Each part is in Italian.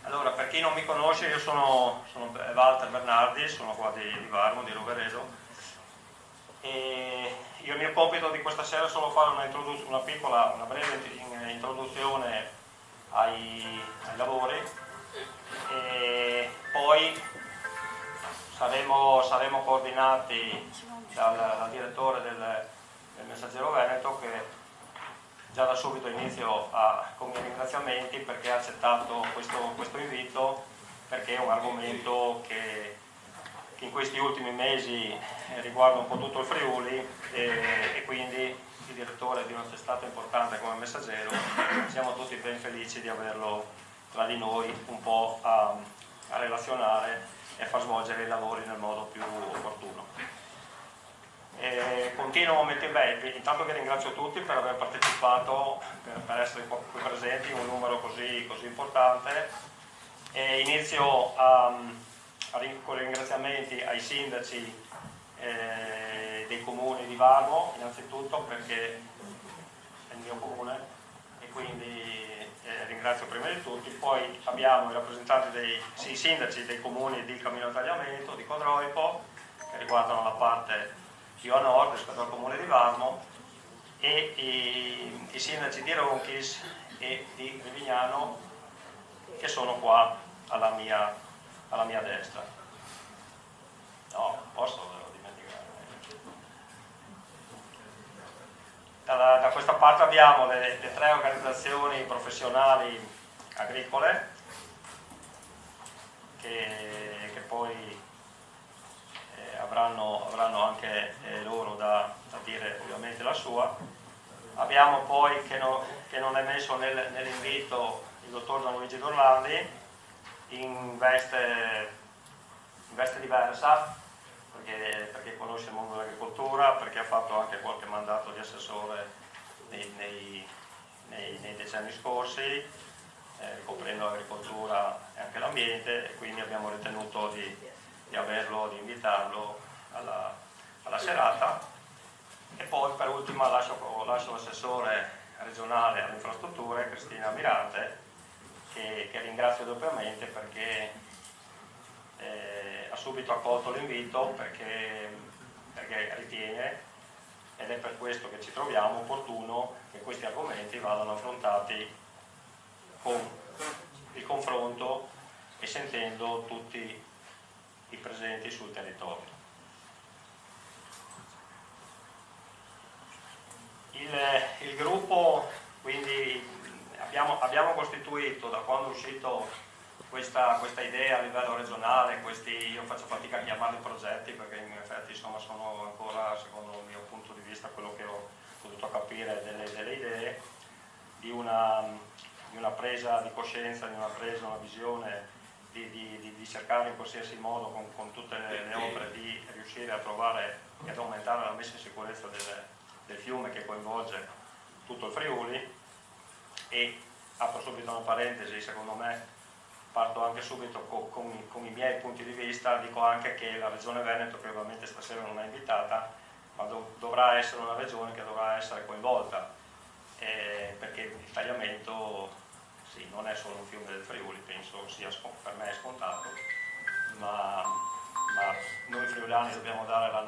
Allora, per chi non mi conosce, io sono Walter Bernardi, sono qua di Varmo, di Roveredo, e il mio compito di questa sera è solo fare una breve introduzione ai lavori, e poi saremo coordinati dal direttore del Messaggero Veneto, che già da subito inizio con i ringraziamenti perché ha accettato questo invito, perché è un argomento che in questi ultimi mesi riguarda un po' tutto il Friuli, e quindi il direttore di una testata importante come Messaggero, siamo tutti ben felici di averlo tra di noi un po' a relazionare e a far svolgere i lavori nel modo più opportuno. Continuo intanto vi ringrazio tutti per aver partecipato, per essere qui presenti in un numero così importante, e inizio con i ringraziamenti ai sindaci dei comuni di Varmo, innanzitutto perché è il mio comune e quindi ringrazio prima di tutti. Poi abbiamo i rappresentanti i sindaci dei comuni di Camino Tagliamento, di Codroipo, che riguardano la parte più a nord rispetto al comune di Varmo, e i sindaci di Ronchis e di Rivignano, che sono qua alla mia destra. No, posso dimenticare. Da questa parte abbiamo le tre organizzazioni professionali agricole che poi avranno anche loro da dire ovviamente la sua. Abbiamo poi, che non è messo nell'invito, il dottor Gianluigi Dorlandi in veste diversa, perché conosce il mondo dell'agricoltura, perché ha fatto anche qualche mandato di assessore nei decenni scorsi, coprendo l'agricoltura e anche l'ambiente, e quindi abbiamo ritenuto di invitarlo alla serata. E poi per ultima lascio l'assessore regionale alle infrastrutture, Cristina Mirante, che ringrazio doppiamente perché ha subito accolto l'invito, perché ritiene, ed è per questo che ci troviamo, opportuno che questi argomenti vadano affrontati con il confronto e sentendo tutti i presenti sul territorio. Il gruppo, quindi, abbiamo costituito, da quando è uscito questa idea a livello regionale, io faccio fatica a chiamarli progetti perché in effetti sono ancora, secondo il mio punto di vista, quello che ho potuto capire delle idee, di una presa di coscienza, una visione di cercare in qualsiasi modo con tutte le opere di riuscire a trovare e ad aumentare la messa in sicurezza del fiume che coinvolge tutto il Friuli. E apro subito una parentesi, secondo me parto anche subito con i miei punti di vista, dico anche che la Regione Veneto, che ovviamente stasera non è invitata, ma dovrà essere una regione che dovrà essere coinvolta, perché il tagliamento sì, non è solo un fiume del Friuli, penso sia, per me è scontato, ma noi friulani dobbiamo dare il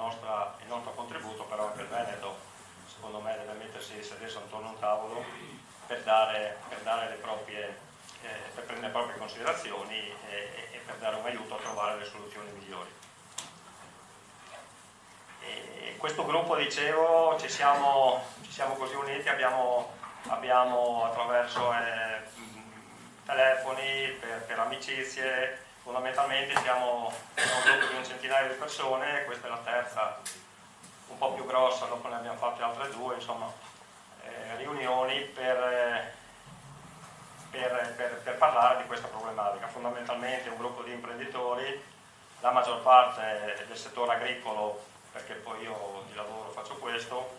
nostro contributo, però anche il Veneto secondo me deve sedersi attorno a un tavolo per prendere le proprie considerazioni e per dare un aiuto a trovare le soluzioni migliori. E questo gruppo, dicevo, ci siamo così uniti, abbiamo attraverso telefoni, per amicizie, fondamentalmente siamo un gruppo di un centinaio di persone. Questa è la terza, un po' più grossa, dopo ne abbiamo fatte altre due, insomma, riunioni per parlare di questa problematica. Fondamentalmente un gruppo di imprenditori, la maggior parte del settore agricolo, perché poi io di lavoro faccio questo,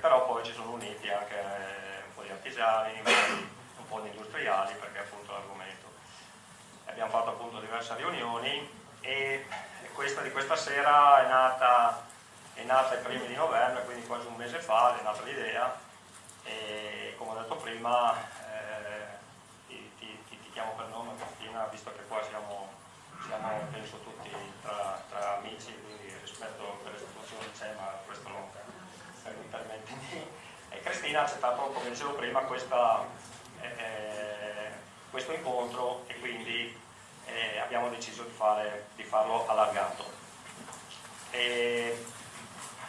però poi ci sono uniti anche un po' di artigiani, un po' di industriali, perché appunto l'argomento. Abbiamo fatto appunto diverse riunioni, e questa di questa sera è nata ai primi di novembre, quindi quasi un mese fa è nata l'idea, e come ho detto prima ti chiamo per nome visto che qua siamo penso tutti tra amici, quindi rispetto per le istituzioni c'è, ma questo non mi permette di... E Cristina ha accettato, come dicevo prima, questo incontro, e quindi abbiamo deciso di farlo allargato.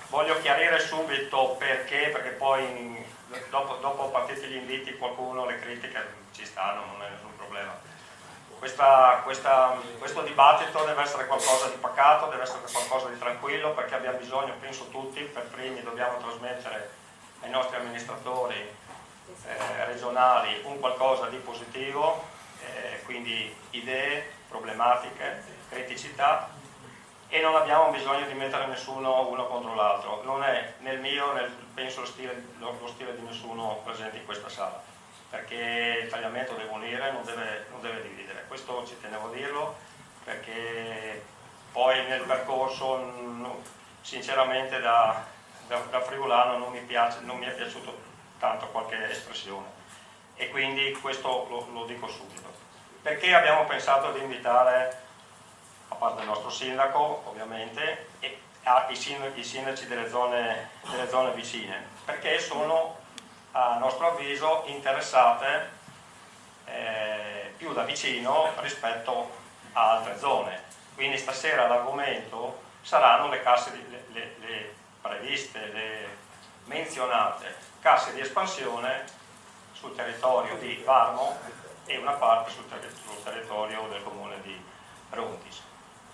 Voglio chiarire subito perché poi dopo partiti gli inviti, qualcuno, le critiche ci stanno, non è nessun problema. Questo dibattito deve essere qualcosa di pacato, deve essere qualcosa di tranquillo, perché abbiamo bisogno, penso tutti, per primi dobbiamo trasmettere ai nostri amministratori regionali un qualcosa di positivo, quindi idee, problematiche, criticità, e non abbiamo bisogno di mettere nessuno uno contro l'altro. Non è nel mio, penso lo stile di nessuno presente in questa sala, perché il tagliamento deve unire, non deve dividere. Questo ci tenevo a dirlo, perché poi nel percorso sinceramente da friulano non mi è piaciuto tanto qualche espressione, e quindi questo lo dico subito. Perché abbiamo pensato di invitare, a parte il nostro sindaco ovviamente, e i sindaci delle zone vicine? Perché sono, a nostro avviso, interessate più da vicino rispetto a altre zone. Quindi stasera l'argomento saranno le casse, le previste, le menzionate casse di espansione sul territorio di Varmo e una parte sul territorio del comune di Rontis.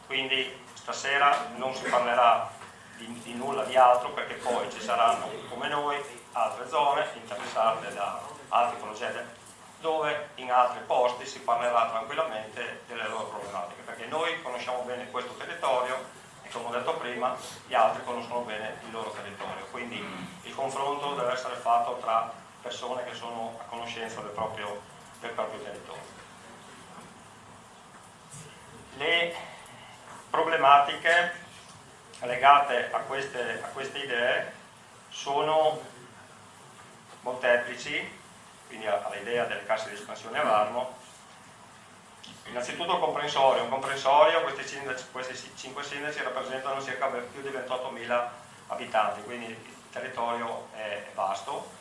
Quindi stasera non si parlerà di nulla di altro, perché poi ci saranno, come noi, altre zone interessate da altri progetti, dove in altri posti si parlerà tranquillamente delle loro problematiche, perché noi conosciamo bene questo territorio e, come ho detto prima, gli altri conoscono bene il loro territorio, quindi il confronto deve essere fatto tra persone che sono a conoscenza del proprio territorio. Le problematiche legate a queste idee sono molteplici, quindi all'idea delle casse di espansione a Varmo. Innanzitutto un comprensorio, questi 5 sindaci rappresentano circa più di 28.000 abitanti, quindi il territorio è vasto.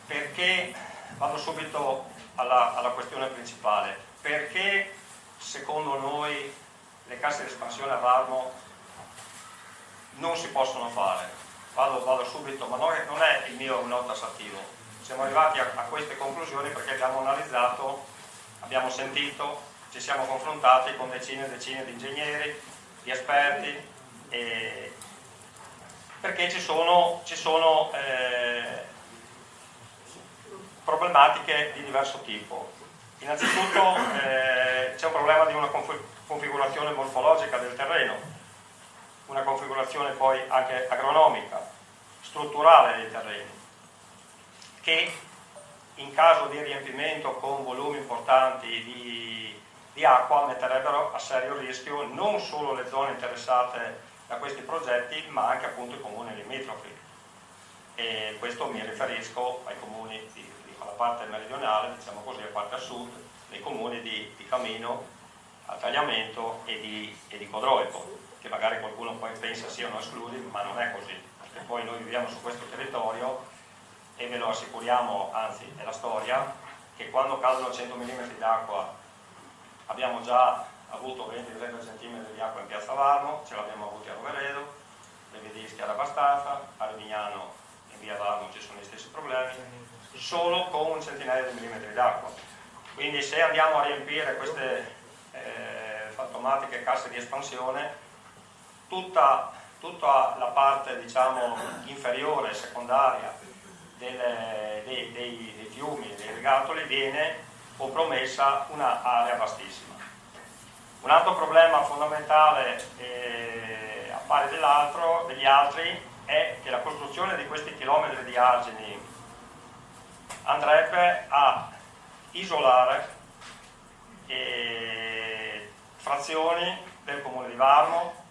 Perché, vado subito alla questione principale, perché secondo noi le casse di espansione a Varmo non si possono fare? Vado subito, ma non è il mio no tassativo. Siamo arrivati a queste conclusioni perché abbiamo analizzato, abbiamo sentito, ci siamo confrontati con decine e decine di ingegneri, di esperti, perché ci sono problematiche di diverso tipo. Innanzitutto c'è un problema di una configurazione morfologica del terreno, una configurazione poi anche agronomica, strutturale dei terreni, che in caso di riempimento con volumi importanti di acqua metterebbero a serio rischio non solo le zone interessate da questi progetti, ma anche appunto i comuni limitrofi. E questo mi riferisco ai comuni alla parte meridionale, diciamo così, a parte a sud, dei comuni di Camino, al Tagliamento e di Codroico, che magari qualcuno poi pensa siano esclusi, ma non è così, perché poi noi viviamo su questo territorio e ve lo assicuriamo, anzi è la storia, che quando cadono 100 mm d'acqua abbiamo già avuto 20-30 cm di acqua in Piazza Varmo, ce l'abbiamo avuti a Roveredo, Levedischi era abbastanza, a Revignano in via Varmo ci sono gli stessi problemi, solo con un centinaio di millimetri d'acqua. Quindi se andiamo a riempire queste fantomatiche casse di espansione, tutta la parte, diciamo, inferiore, secondaria dei fiumi, dei rigatoli, viene compromessa un'area vastissima. Un altro problema fondamentale a pari degli altri è che la costruzione di questi chilometri di argini andrebbe a isolare frazioni del comune di Varmo,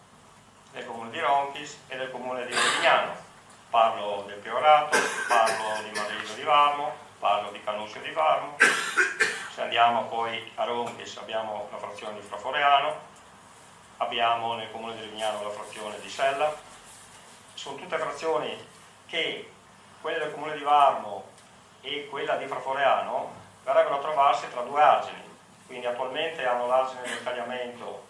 del comune di Ronchis e del comune di Levignano. Parlo del Priorato, parlo di Madrino di Varmo, parlo di Canuscio di Varmo. Se andiamo poi a Ronchis, abbiamo la frazione di Fraforeano, abbiamo nel comune di Lignano la frazione di Sella. Sono tutte frazioni che, quelle del comune di Varmo e quella di Fraforeano, verrebbero a trovarsi tra due argini, quindi attualmente hanno l'argine del tagliamento,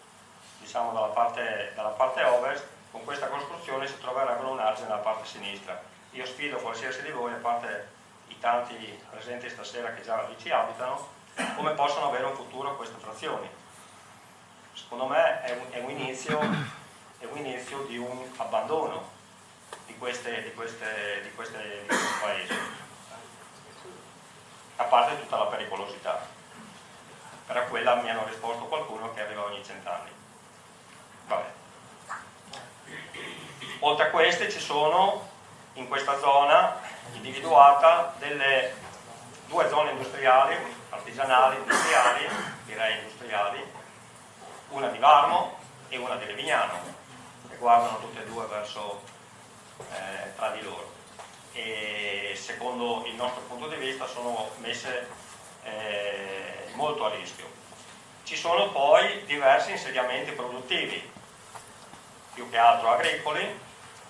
diciamo, dalla parte ovest. Con questa costruzione si troverebbero un argine dalla parte sinistra. Io sfido qualsiasi di voi, a parte i tanti presenti stasera che già lì ci abitano, come possono avere un futuro queste frazioni. Secondo me è un inizio di un abbandono di questi paesi, a parte tutta la pericolosità. Per a quella mi hanno risposto qualcuno che arriva ogni 100 anni. Vabbè. Oltre a queste ci sono in questa zona individuata delle due zone industriali, artigianali, industriali, direi industriali, una di Varmo e una di Levignano, che guardano tutte e due verso tra di loro, e secondo il nostro punto di vista sono messe molto a rischio. Ci sono poi diversi insediamenti produttivi, più che altro agricoli,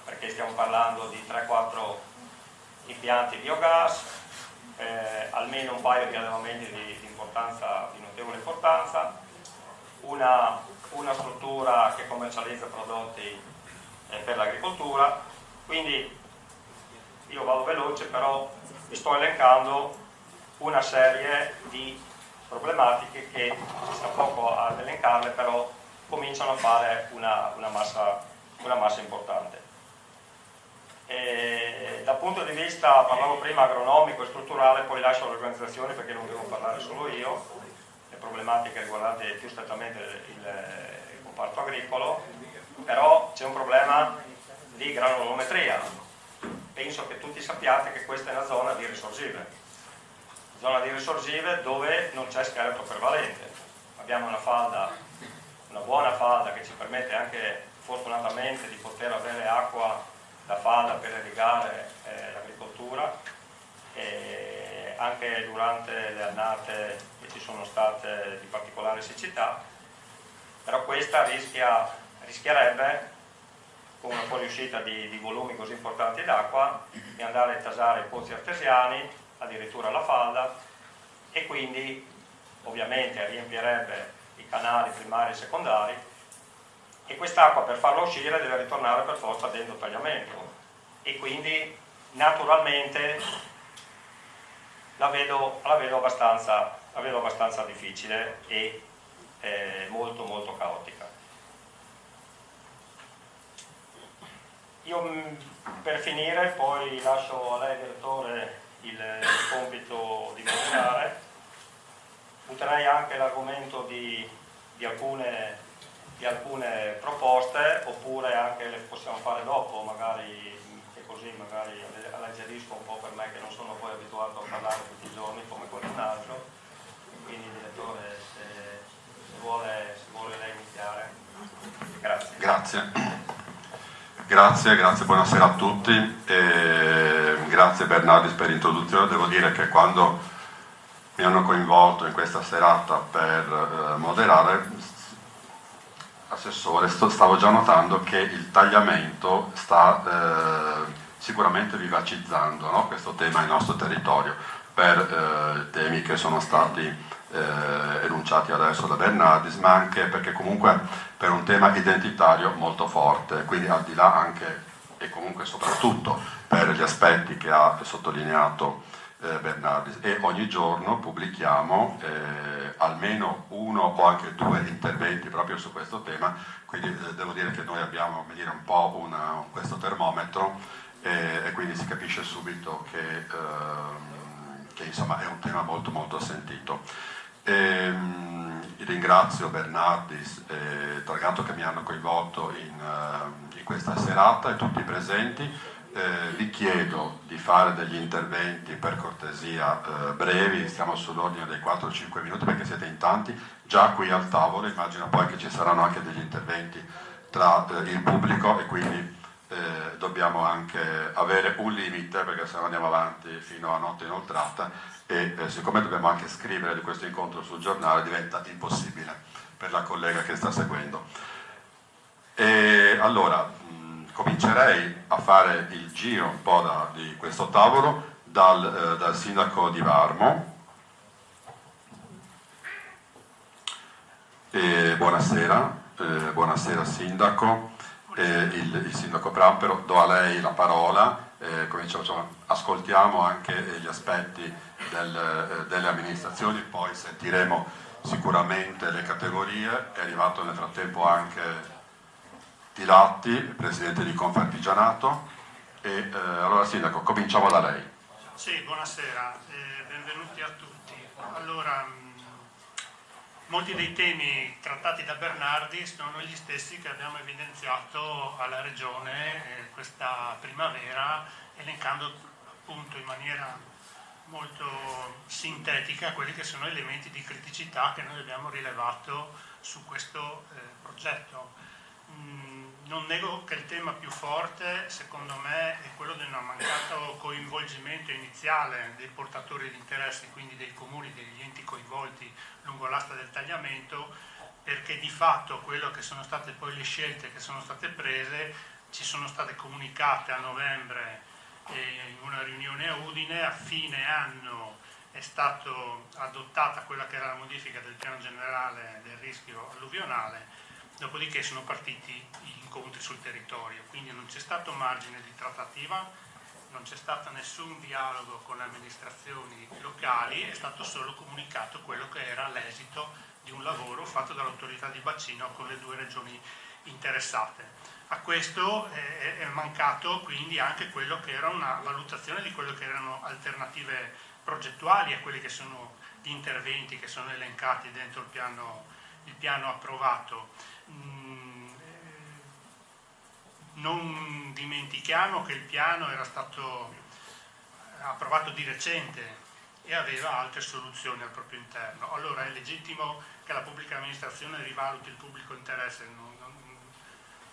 perché stiamo parlando di 3-4 impianti biogas, almeno un paio di allevamenti di notevole importanza, una struttura che commercializza prodotti per l'agricoltura. Quindi io vado veloce, però vi sto elencando una serie di problematiche che ci sta poco ad elencarle, però cominciano a fare una massa importante. Dal punto di vista, parlavo prima, agronomico e strutturale, poi lascio l'organizzazione perché non devo parlare solo io, le problematiche riguardanti più strettamente il comparto agricolo, però c'è un problema di granulometria. Penso che tutti sappiate che questa è una zona di risorgive dove non c'è scheletro pervalente. Abbiamo una buona falda che ci permette anche fortunatamente di poter avere acqua da falda per irrigare l'agricoltura, anche durante le annate che ci sono state di particolare siccità, però questa rischierebbe, con una fuoriuscita di volumi così importanti d'acqua, di andare a tasare i pozzi artesiani, addirittura la falda, e quindi ovviamente riempirebbe i canali primari e secondari, e quest'acqua per farla uscire deve ritornare per forza dentro il tagliamento, e quindi naturalmente la vedo abbastanza difficile e molto molto caotica. Io per finire poi lascio a lei, direttore, il compito di moderare. Butterei anche l'argomento di alcune proposte, oppure anche le possiamo fare dopo, magari, che così magari alleggerisco un po' per me che non sono poi abituato a parlare tutti i giorni come qualcun altro. Quindi, direttore, se vuole lei iniziare. Grazie. Grazie, buonasera a tutti e grazie Bernardis per l'introduzione. Devo dire che quando mi hanno coinvolto in questa serata per moderare, Assessore, stavo già notando che il tagliamento sta sicuramente vivacizzando, no? Questo tema nel nostro territorio per temi che sono stati enunciati adesso da Bernardis, ma anche perché comunque per un tema identitario molto forte, quindi al di là anche e comunque soprattutto per gli aspetti che ha sottolineato Bernardis, e ogni giorno pubblichiamo almeno uno o anche due interventi proprio su questo tema, quindi devo dire che noi abbiamo, come dire, un po' questo termometro e quindi si capisce subito che insomma è un tema molto molto sentito. Ringrazio Bernardis e Targato che mi hanno coinvolto in questa serata e tutti i presenti. Vi chiedo di fare degli interventi per cortesia brevi, stiamo sull'ordine dei 4-5 minuti perché siete in tanti già qui al tavolo, immagino poi che ci saranno anche degli interventi tra il pubblico e quindi dobbiamo anche avere un limite, perché se no andiamo avanti fino a notte inoltrata, e siccome dobbiamo anche scrivere di questo incontro sul giornale diventa impossibile per la collega che sta seguendo. E allora comincerei a fare il giro un po' di questo tavolo dal sindaco di Varmo. Buonasera sindaco. Il sindaco Prampero, do a lei la parola, ascoltiamo anche gli aspetti delle amministrazioni, poi sentiremo sicuramente le categorie. È arrivato nel frattempo anche Tilatti, presidente di Confartigianato, e allora sindaco, cominciamo da lei. Sì, buonasera, benvenuti a tutti. Allora, molti dei temi trattati da Bernardi sono gli stessi che abbiamo evidenziato alla Regione questa primavera, elencando appunto in maniera molto sintetica quelli che sono elementi di criticità che noi abbiamo rilevato su questo progetto. Non nego che il tema più forte, secondo me, è quello del mancato coinvolgimento iniziale dei portatori di interessi, quindi dei comuni, degli enti coinvolti lungo l'asta del tagliamento, perché di fatto quello che sono state poi le scelte che sono state prese ci sono state comunicate a novembre in una riunione a Udine. A fine anno è stata adottata quella che era la modifica del piano generale del rischio alluvionale, dopodiché sono partiti gli incontri sul territorio, quindi non c'è stato margine di trattativa, non c'è stato nessun dialogo con le amministrazioni locali, è stato solo comunicato quello che era l'esito di un lavoro fatto dall'autorità di bacino con le due regioni interessate. A questo è mancato quindi anche quello che era una valutazione di quello che erano alternative progettuali a quelli che sono gli interventi che sono elencati dentro il piano approvato. Non dimentichiamo che il piano era stato approvato di recente e aveva altre soluzioni al proprio interno. Allora è legittimo che la pubblica amministrazione rivaluti il pubblico interesse, non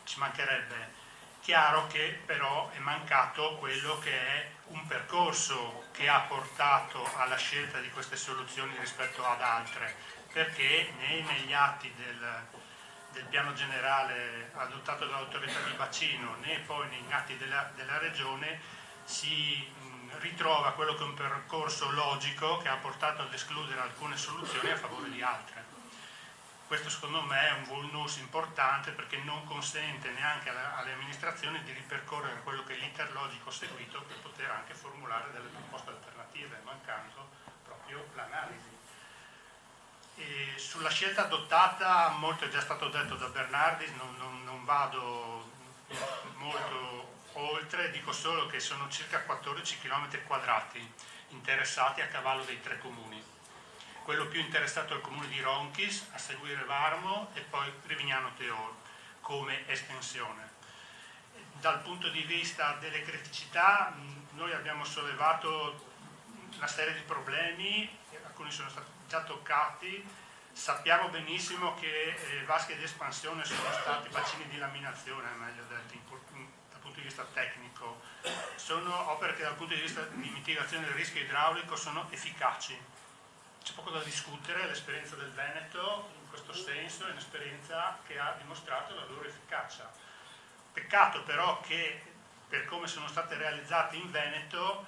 ci mancherebbe. Chiaro che però è mancato quello che è un percorso che ha portato alla scelta di queste soluzioni rispetto ad altre, perché né negli atti del piano generale adottato dall'autorità di bacino né poi negli atti della regione si ritrova quello che è un percorso logico che ha portato ad escludere alcune soluzioni a favore di altre. Questo secondo me è un vulnus importante, perché non consente neanche alle amministrazioni di ripercorrere quello che è l'iter logico seguito per poter anche formulare delle proposte alternative, mancando proprio l'analisi. E sulla scelta adottata molto è già stato detto da Bernardi, non vado molto oltre, dico solo che sono circa 14 km quadrati interessati a cavallo dei 3 comuni. Quello più interessato è il comune di Ronchis, a seguire Varmo e poi Rivignano Teor come estensione. Dal punto di vista delle criticità noi abbiamo sollevato una serie di problemi, alcuni sono stati già toccati. Sappiamo benissimo che vasche di espansione sono stati bacini di laminazione, meglio detto, dal punto di vista tecnico. Sono opere che dal punto di vista di mitigazione del rischio idraulico sono efficaci. C'è poco da discutere, l'esperienza del Veneto in questo senso è un'esperienza che ha dimostrato la loro efficacia. Peccato però che per come sono state realizzate in Veneto,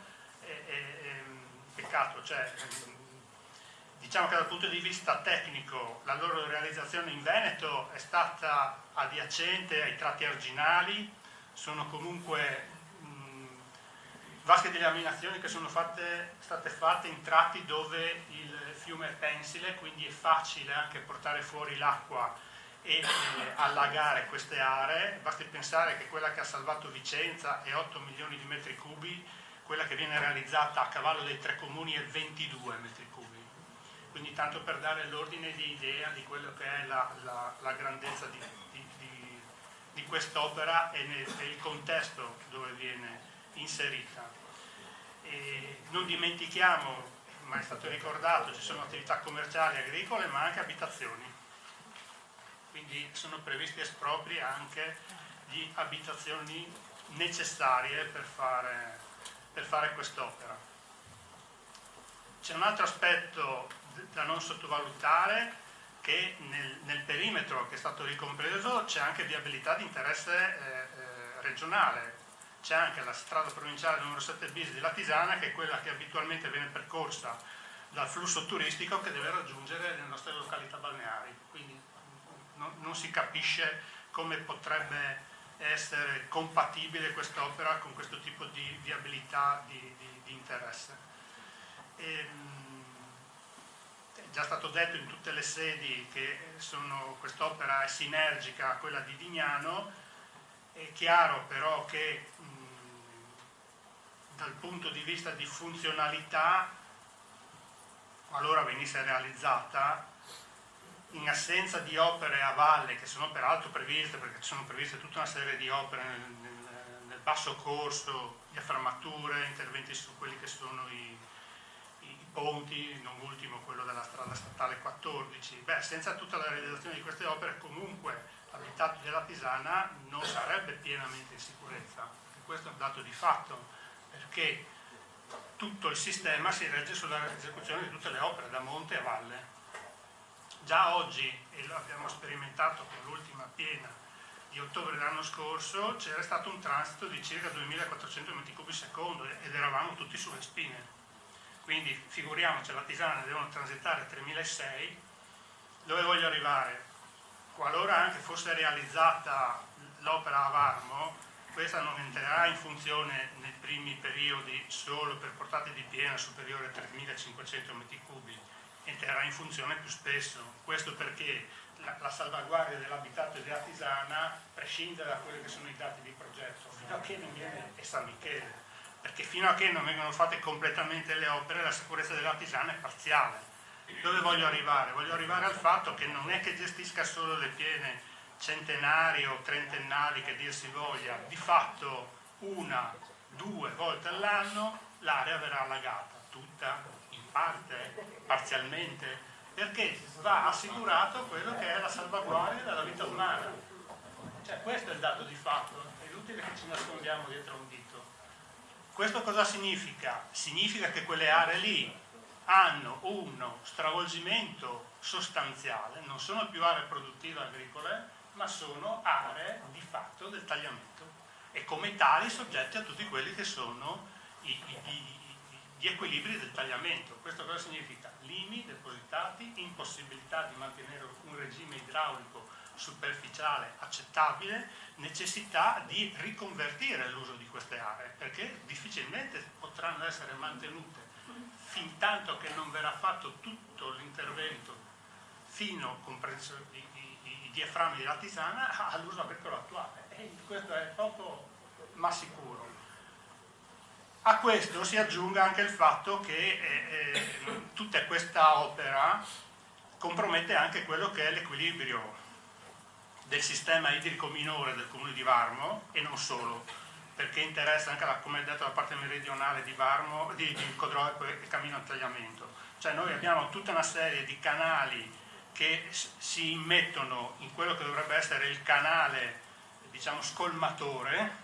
diciamo che dal punto di vista tecnico la loro realizzazione in Veneto è stata adiacente ai tratti arginali, sono comunque vasche di laminazioni che sono state fatte in tratti dove il fiume è pensile, quindi è facile anche portare fuori l'acqua e allagare queste aree. Basti pensare che quella che ha salvato Vicenza è 8 milioni di metri cubi, quella che viene realizzata a cavallo dei 3 comuni è 22 metri cubi. Quindi tanto per dare l'ordine di idea di quello che è la grandezza di quest'opera e il contesto dove viene inserita. E non dimentichiamo, ma è stato ricordato, ci sono attività commerciali, agricole, ma anche abitazioni. Quindi sono previsti espropri anche di abitazioni necessarie per fare quest'opera. C'è un altro aspetto da non sottovalutare, che nel perimetro che è stato ricompreso c'è anche viabilità di interesse regionale. C'è anche la strada provinciale numero 7 bis di Latisana, che è quella che abitualmente viene percorsa dal flusso turistico che deve raggiungere le nostre località balneari. Quindi non si capisce come potrebbe essere compatibile quest'opera con questo tipo di viabilità di interesse. È già stato detto in tutte le sedi che quest'opera è sinergica a quella di Dignano. È chiaro però che dal punto di vista di funzionalità, qualora venisse realizzata, in assenza di opere a valle, che sono peraltro previste, perché ci sono previste tutta una serie di opere nel basso corso, diaframmature, interventi su quelli che sono i ponti, non ultimo quello della strada statale 14, senza tutta la realizzazione di queste opere comunque l'abitato della Pisana non sarebbe pienamente in sicurezza. E questo è un dato di fatto, perché tutto il sistema si regge sulla esecuzione di tutte le opere da monte a valle. Già oggi, e lo abbiamo sperimentato con l'ultima piena di ottobre dell'anno scorso, c'era stato un transito di circa 2400 m3 ed eravamo tutti sulle spine. Quindi figuriamoci, la Tisana ne devono transitare 3600. Dove voglio arrivare? Qualora anche fosse realizzata l'opera a Varmo, questa non entrerà in funzione nei primi periodi solo per portate di piena superiore a 3500 m3, entrerà in funzione più spesso. Questo perché la salvaguardia dell'abitato della Tisana prescinde da quelli che sono i dati di progetto, fino a che non viene e San Michele, perché fino a che non vengono fatte completamente le opere la sicurezza della Tisana è parziale. Dove voglio arrivare? Voglio arrivare al fatto che non è che gestisca solo le piene centenari o trentennali, che dir si voglia, di fatto 1-2 volte all'anno l'area verrà allagata, tutta, in parte, parzialmente, perché va assicurato quello che è la salvaguardia della vita umana. Cioè, questo è il dato di fatto, è inutile che ci nascondiamo dietro un dito. Questo cosa significa? Significa che quelle aree lì hanno uno stravolgimento sostanziale, non sono più aree produttive agricole, ma sono aree di fatto del tagliamento e come tali soggetti a tutti quelli che sono gli equilibri del tagliamento. Questo cosa significa? Limi depositati, impossibilità di mantenere un regime idraulico superficiale accettabile, necessità di riconvertire l'uso di queste aree, perché difficilmente potranno essere mantenute fin tanto che non verrà fatto tutto l'intervento fino compreso i diaframmi della Tisana all'uso agricolo attuale, e questo è poco ma sicuro. A questo si aggiunga anche il fatto che tutta questa opera compromette anche quello che è l'equilibrio del sistema idrico minore del comune di Varmo, e non solo, perché interessa anche, come detto, la parte meridionale di Varmo, di Codroepo e Camino al Tagliamento. Cioè noi abbiamo tutta una serie di canali che si immettono in quello che dovrebbe essere il canale, diciamo, scolmatore,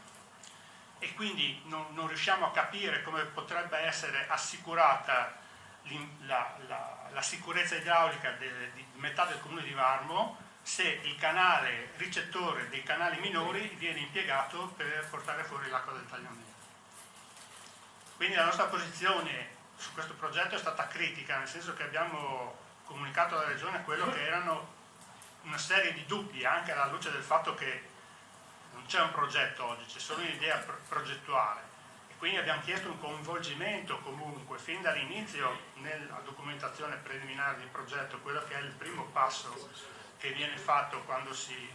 e quindi non riusciamo a capire come potrebbe essere assicurata la sicurezza idraulica di metà del comune di Varmo se il canale ricettore dei canali minori viene impiegato per portare fuori l'acqua del tagliamento. Quindi la nostra posizione su questo progetto è stata critica, nel senso che abbiamo comunicato alla Regione quello che erano una serie di dubbi, anche alla luce del fatto che non c'è un progetto oggi, c'è solo un'idea progettuale, e quindi abbiamo chiesto un coinvolgimento comunque fin dall'inizio nella documentazione preliminare del progetto, quello che è il primo passo che viene fatto quando ci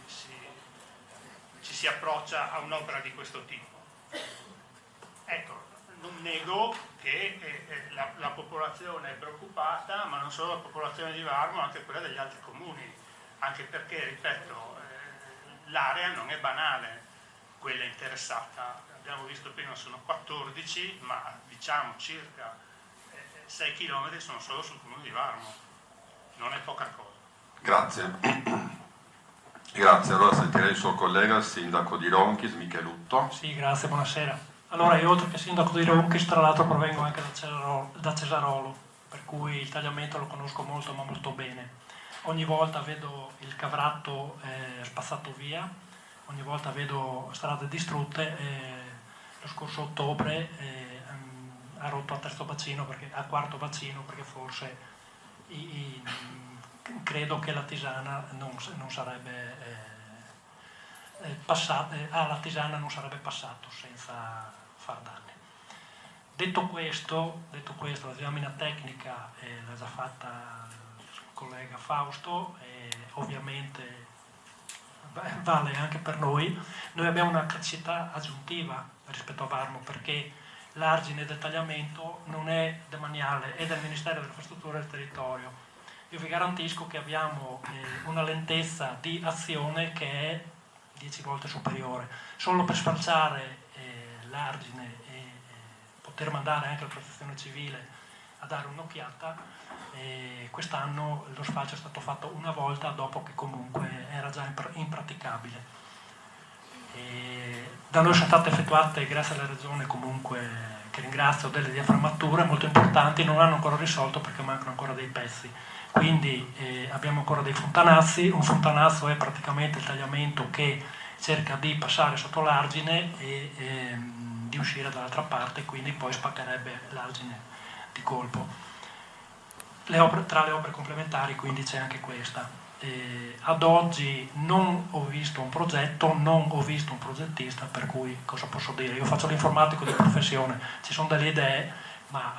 si approccia a un'opera di questo tipo. Ecco, non nego che la popolazione è preoccupata, ma non solo la popolazione di Varmo, anche quella degli altri comuni, anche perché, ripeto, l'area non è banale, quella interessata. Abbiamo visto prima sono 14, ma diciamo circa 6 km sono solo sul comune di Varmo, non è poca cosa. Grazie. Grazie, allora sentirei il suo collega, il sindaco di Ronchis, Michelutto. Sì, grazie, buonasera. Allora, io oltre che sindaco di Ronchis, tra l'altro provengo anche da Cesarolo, per cui il tagliamento lo conosco molto, ma molto bene. Ogni volta vedo il Cavratto spazzato via, ogni volta vedo strade distrutte. Lo scorso ottobre ha rotto a terzo bacino, a quarto bacino, perché forse credo che la Tisana non sarebbe alla Tisana non sarebbe passato senza far danni. Detto questo, la disamina tecnica l'ha già fatta il collega Fausto, e ovviamente vale anche per noi. Noi abbiamo una criticità aggiuntiva rispetto a Varmo, perché l'argine del tagliamento non è demaniale, è del Ministero delle Infrastrutture e del Territorio. Io vi garantisco che abbiamo una lentezza di azione che è 10 volte superiore. Solo per sfalciare l'argine e poter mandare anche la protezione civile a dare un'occhiata, quest'anno lo sfalcio è stato fatto una volta, dopo che comunque era già impraticabile. Da noi sono state effettuate, grazie alla Regione comunque, che ringrazio, delle diaframmature molto importanti, non hanno ancora risolto perché mancano ancora dei pezzi. Quindi abbiamo ancora dei fontanazzi. Un fontanazzo è praticamente il tagliamento che cerca di passare sotto l'argine e di uscire dall'altra parte, quindi poi spaccherebbe l'argine di colpo. Tra le opere complementari quindi c'è anche questa. Ad oggi non ho visto un progetto, non ho visto un progettista, per cui cosa posso dire? Io faccio l'informatico di professione, ci sono delle idee, ma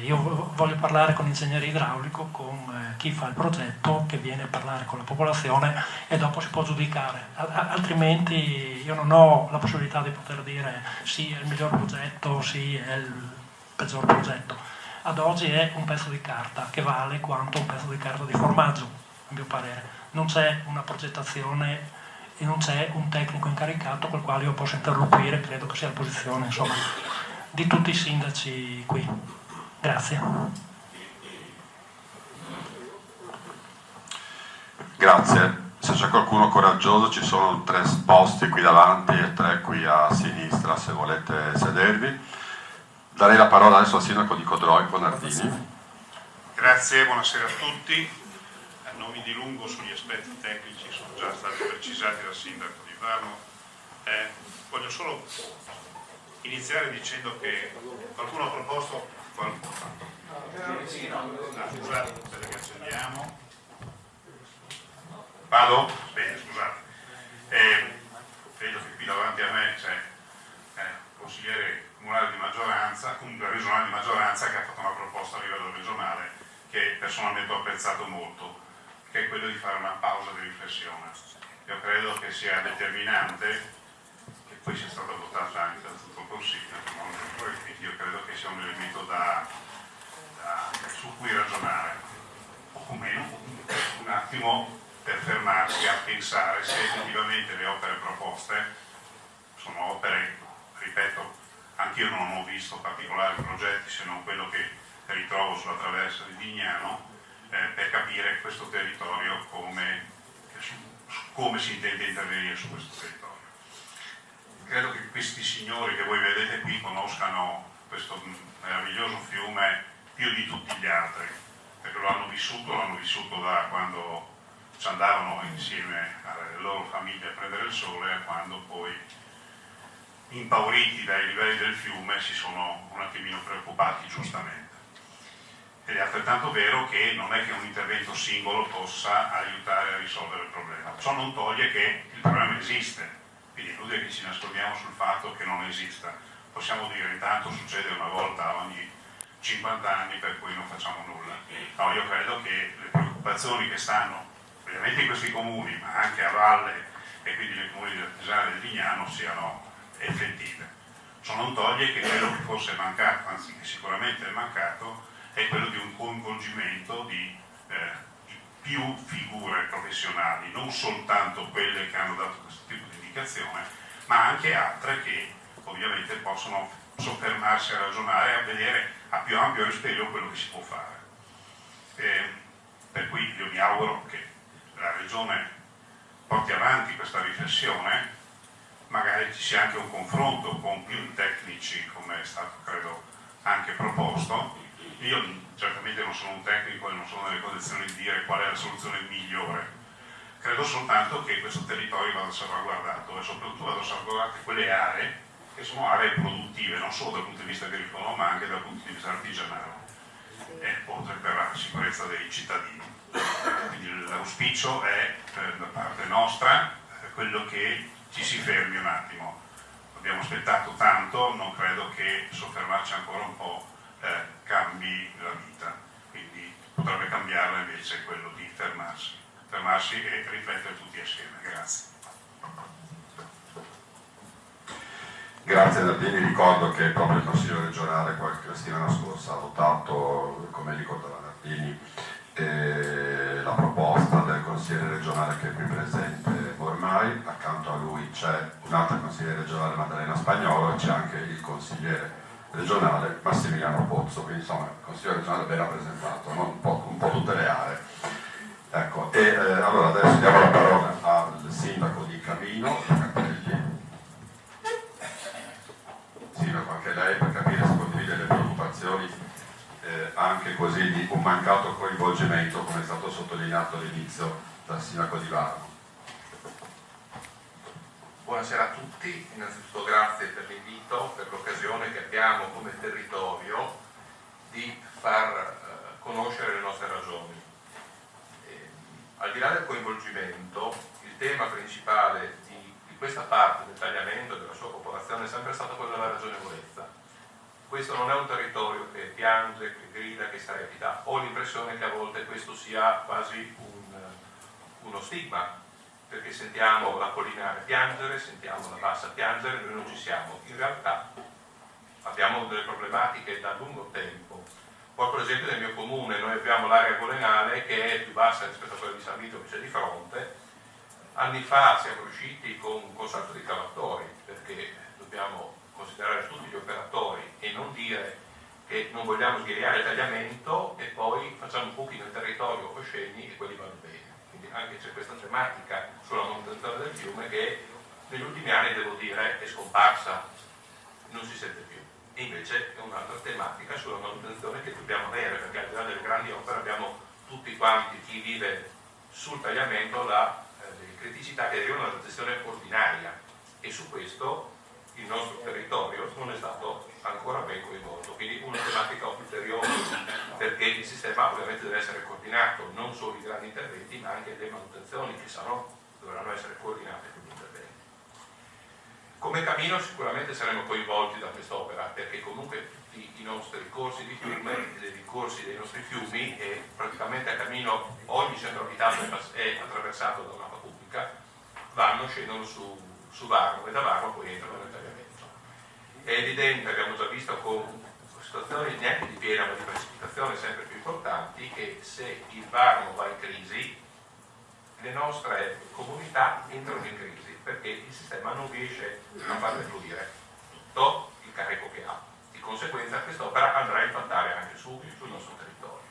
io voglio parlare con l'ingegnere idraulico, con chi fa il progetto, che viene a parlare con la popolazione e dopo si può giudicare. Altrimenti io non ho la possibilità di poter dire sì, è il miglior progetto, sì, è il peggior progetto. Ad oggi è un pezzo di carta che vale quanto un pezzo di carta di formaggio, a mio parere. Non c'è una progettazione e non c'è un tecnico incaricato col quale io posso interloquire, credo che sia la posizione, insomma, di tutti i sindaci qui. Grazie. Grazie. Se c'è qualcuno coraggioso, ci sono 3 posti qui davanti e 3 qui a sinistra, se volete sedervi. Darei la parola adesso al sindaco di Codroy, Bonardini. Grazie, buonasera a tutti. Non mi dilungo sugli aspetti tecnici, sono già stati precisati dal sindaco di Varmo. Voglio solo iniziare dicendo che qualcuno ha proposto scusate, aspetta che accendiamo. Vado? Bene, scusate. Vedo che qui davanti a me c'è consigliere comunale di maggioranza, comunque regionale di maggioranza, che ha fatto una proposta a livello regionale che personalmente ho apprezzato molto, che è quello di fare una pausa di riflessione. Io credo che sia determinante che poi sia stata votata anche da tutto il Consiglio, quindi io credo che sia un elemento su cui ragionare, o meno un attimo per fermarsi a pensare se effettivamente le opere proposte sono opere, ripeto, anch'io non ho visto particolari progetti se non quello che ritrovo sulla traversa di Vignano, per capire questo territorio come si intende intervenire su questo territorio. Credo che questi signori che voi vedete qui conoscano questo meraviglioso fiume più di tutti gli altri, perché lo hanno vissuto da quando ci andavano insieme alle loro famiglie a prendere il sole, a quando poi, impauriti dai livelli del fiume, si sono un attimino preoccupati giustamente. Ed è altrettanto vero che non è che un intervento singolo possa aiutare a risolvere il problema. Ciò non toglie che il problema esiste, quindi è inutile che ci nascondiamo sul fatto che non esista. Possiamo dire intanto succede una volta ogni 50 anni per cui non facciamo nulla. No, io credo che le preoccupazioni che stanno ovviamente in questi comuni, ma anche a valle e quindi nei comuni del Tesano e del Vignano, siano effettive. Ciò non toglie che quello che forse è mancato, anzi che sicuramente è mancato, è quello di un coinvolgimento di più figure professionali, non soltanto quelle che hanno dato questo tipo di indicazione, ma anche altre che ovviamente possono soffermarsi a ragionare e a vedere a più ampio respiro quello che si può fare. Per cui io mi auguro che la Regione porti avanti questa riflessione, magari ci sia anche un confronto con più tecnici, come è stato credo anche proposto. Io certamente non sono un tecnico e non sono nelle condizioni di dire qual è la soluzione migliore, credo soltanto che questo territorio vada salvaguardato e soprattutto vada salvaguardate quelle aree che sono aree produttive, non solo dal punto di vista agricolo ma anche dal punto di vista artigianale, oltre per la sicurezza dei cittadini. Quindi l'auspicio è da parte nostra quello che ci si fermi un attimo. Abbiamo aspettato tanto, non credo che soffermarci ancora un po' cambi la vita, quindi potrebbe cambiarla invece quello di fermarsi e riflettere tutti assieme. Grazie. Grazie Nardini, ricordo che proprio il Consiglio regionale qualche settimana scorsa ha votato, come ricordava Nardini, la proposta del consigliere regionale che è qui presente ormai, accanto a lui c'è un'altra consigliere regionale Maddalena Spagnolo e c'è anche il consigliere regionale Massimiliano Pozzo, quindi insomma il consigliere regionale ben rappresentato, no? un po' tutte le aree. Ecco, allora adesso diamo la parola al sindaco di Camino, Capelli. Sindaco, anche lei per capire se condivide le preoccupazioni anche così di un mancato coinvolgimento, come è stato sottolineato all'inizio dal sindaco di Varno. Buonasera a tutti, innanzitutto grazie per l'invito, per l'occasione che abbiamo come territorio di far conoscere le nostre ragioni. Al di là del coinvolgimento, il tema principale di questa parte del tagliamento della sua popolazione è sempre stato quello della ragionevolezza. Questo non è un territorio che piange, che grida, che strepita. Ho l'impressione che a volte questo sia quasi uno stigma, perché sentiamo la collinare piangere, sentiamo la bassa piangere, noi non ci siamo. In realtà abbiamo delle problematiche da lungo tempo. Porto l'esempio del mio comune, noi abbiamo l'area golenale che è più bassa rispetto a quella di San Vito che c'è di fronte. Anni fa siamo riusciti con un consorzio di cavatori, perché dobbiamo considerare tutti gli operatori e non dire che non vogliamo sghiriare il tagliamento e poi facciamo buchi nel territorio osceni e quelli vanno bene. Quindi anche c'è questa tematica sulla manutenzione del fiume che negli ultimi anni, devo dire, è scomparsa, non si sente più. E invece è un'altra tematica sulla manutenzione che dobbiamo avere, perché al di là delle grandi opere abbiamo tutti quanti, chi vive sul tagliamento, le criticità che derivano dalla gestione ordinaria, e su questo il nostro territorio non è stato ancora ben coinvolto, quindi una tematica ulteriore, perché il sistema ovviamente deve essere coordinato, non solo i grandi interventi ma anche le manutenzioni che dovranno essere coordinate con gli interventi. Come Camino sicuramente saremo coinvolti da quest'opera, perché comunque tutti i nostri corsi di fiume, i corsi dei nostri fiumi, e praticamente a Camino ogni centro abitato è attraversato da un'acqua pubblica, scendono su Varno e da Varno poi entrano nel tagliamento. È evidente, abbiamo già visto con situazioni neanche di piena ma di precipitazione sempre più importanti, che se il Varno va in crisi le nostre comunità entrano in crisi, perché il sistema non riesce a farle fluire tutto il carico che ha. Di conseguenza quest'opera andrà a impattare anche sul nostro territorio.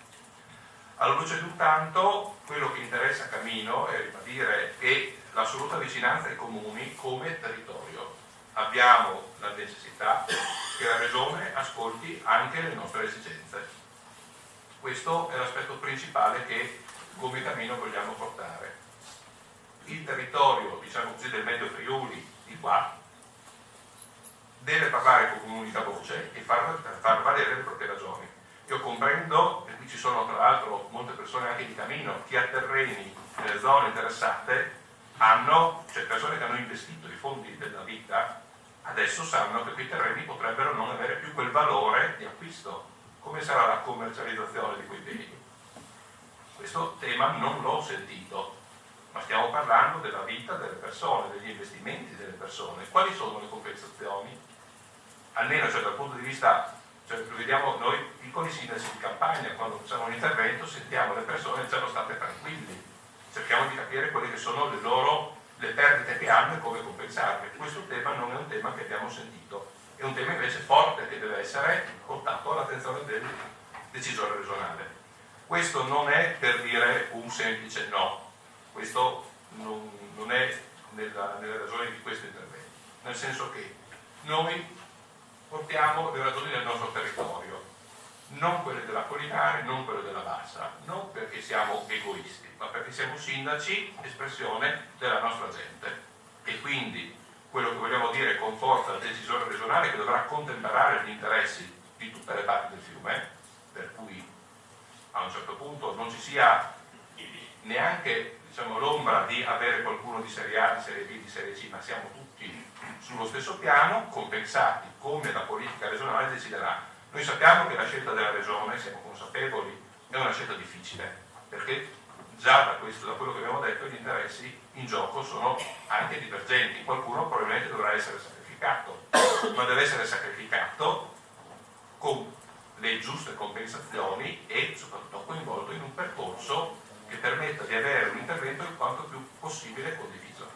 Alla luce di un tanto, quello che interessa Camino è ribadire che l'assoluta vicinanza ai comuni come territorio. Abbiamo la necessità che la Regione ascolti anche le nostre esigenze. Questo è l'aspetto principale che come Camino vogliamo portare. Il territorio, diciamo così, del Medio Friuli di qua deve parlare con un'unica voce e far valere le proprie ragioni. Io comprendo, e qui ci sono tra l'altro molte persone anche di Camino, chi ha terreni nelle zone interessate, c'è persone che hanno investito i fondi della vita, adesso sanno che quei terreni potrebbero non avere più quel valore di acquisto. Come sarà la commercializzazione di quei beni? Questo tema non l'ho sentito, ma stiamo parlando della vita delle persone, degli investimenti delle persone. Quali sono le compensazioni? Almeno dal punto di vista, lo vediamo noi piccoli sindaci di campagna, quando facciamo un intervento sentiamo le persone e diciamo state tranquilli, cerchiamo di capire quelle che sono le perdite che hanno e come compensarle. Questo tema non è un tema che abbiamo sentito, è un tema invece forte che deve essere portato all'attenzione del decisore regionale. Questo non è per dire un semplice no, questo non è nelle ragioni di questo intervento, nel senso che noi portiamo le ragioni del nostro territorio, non quelle della Collinare, non quelle della Bassa, non perché siamo egoisti, ma perché siamo sindaci, espressione della nostra gente, e quindi quello che vogliamo dire con forza al decisore regionale, che dovrà contemperare gli interessi di tutte le parti del fiume, per cui a un certo punto non ci sia neanche, diciamo, l'ombra di avere qualcuno di serie A, di serie B, di serie C, ma siamo tutti sullo stesso piano, compensati come la politica regionale deciderà. Noi sappiamo che la scelta della regione, siamo consapevoli, è una scelta difficile, perché già da quello che abbiamo detto, gli interessi in gioco sono anche divergenti. Qualcuno probabilmente dovrà essere sacrificato, ma deve essere sacrificato con le giuste compensazioni e soprattutto coinvolto in un percorso che permetta di avere un intervento il quanto più possibile condiviso.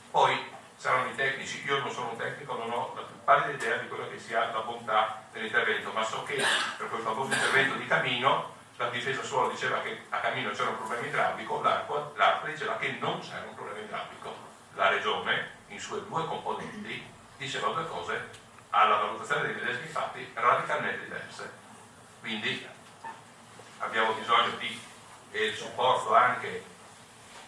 Poi saranno i tecnici, io non sono un tecnico, non ho la più pallida idea di quello che sia la bontà dell'intervento, ma so che per quel famoso intervento di Camino la difesa suolo diceva che a Camino c'era un problema idraulico, l'ARPA diceva che non c'era un problema idraulico. La regione, in sue due componenti, diceva due cose alla valutazione dei medesimi fatti radicalmente diverse. Quindi abbiamo bisogno del supporto anche,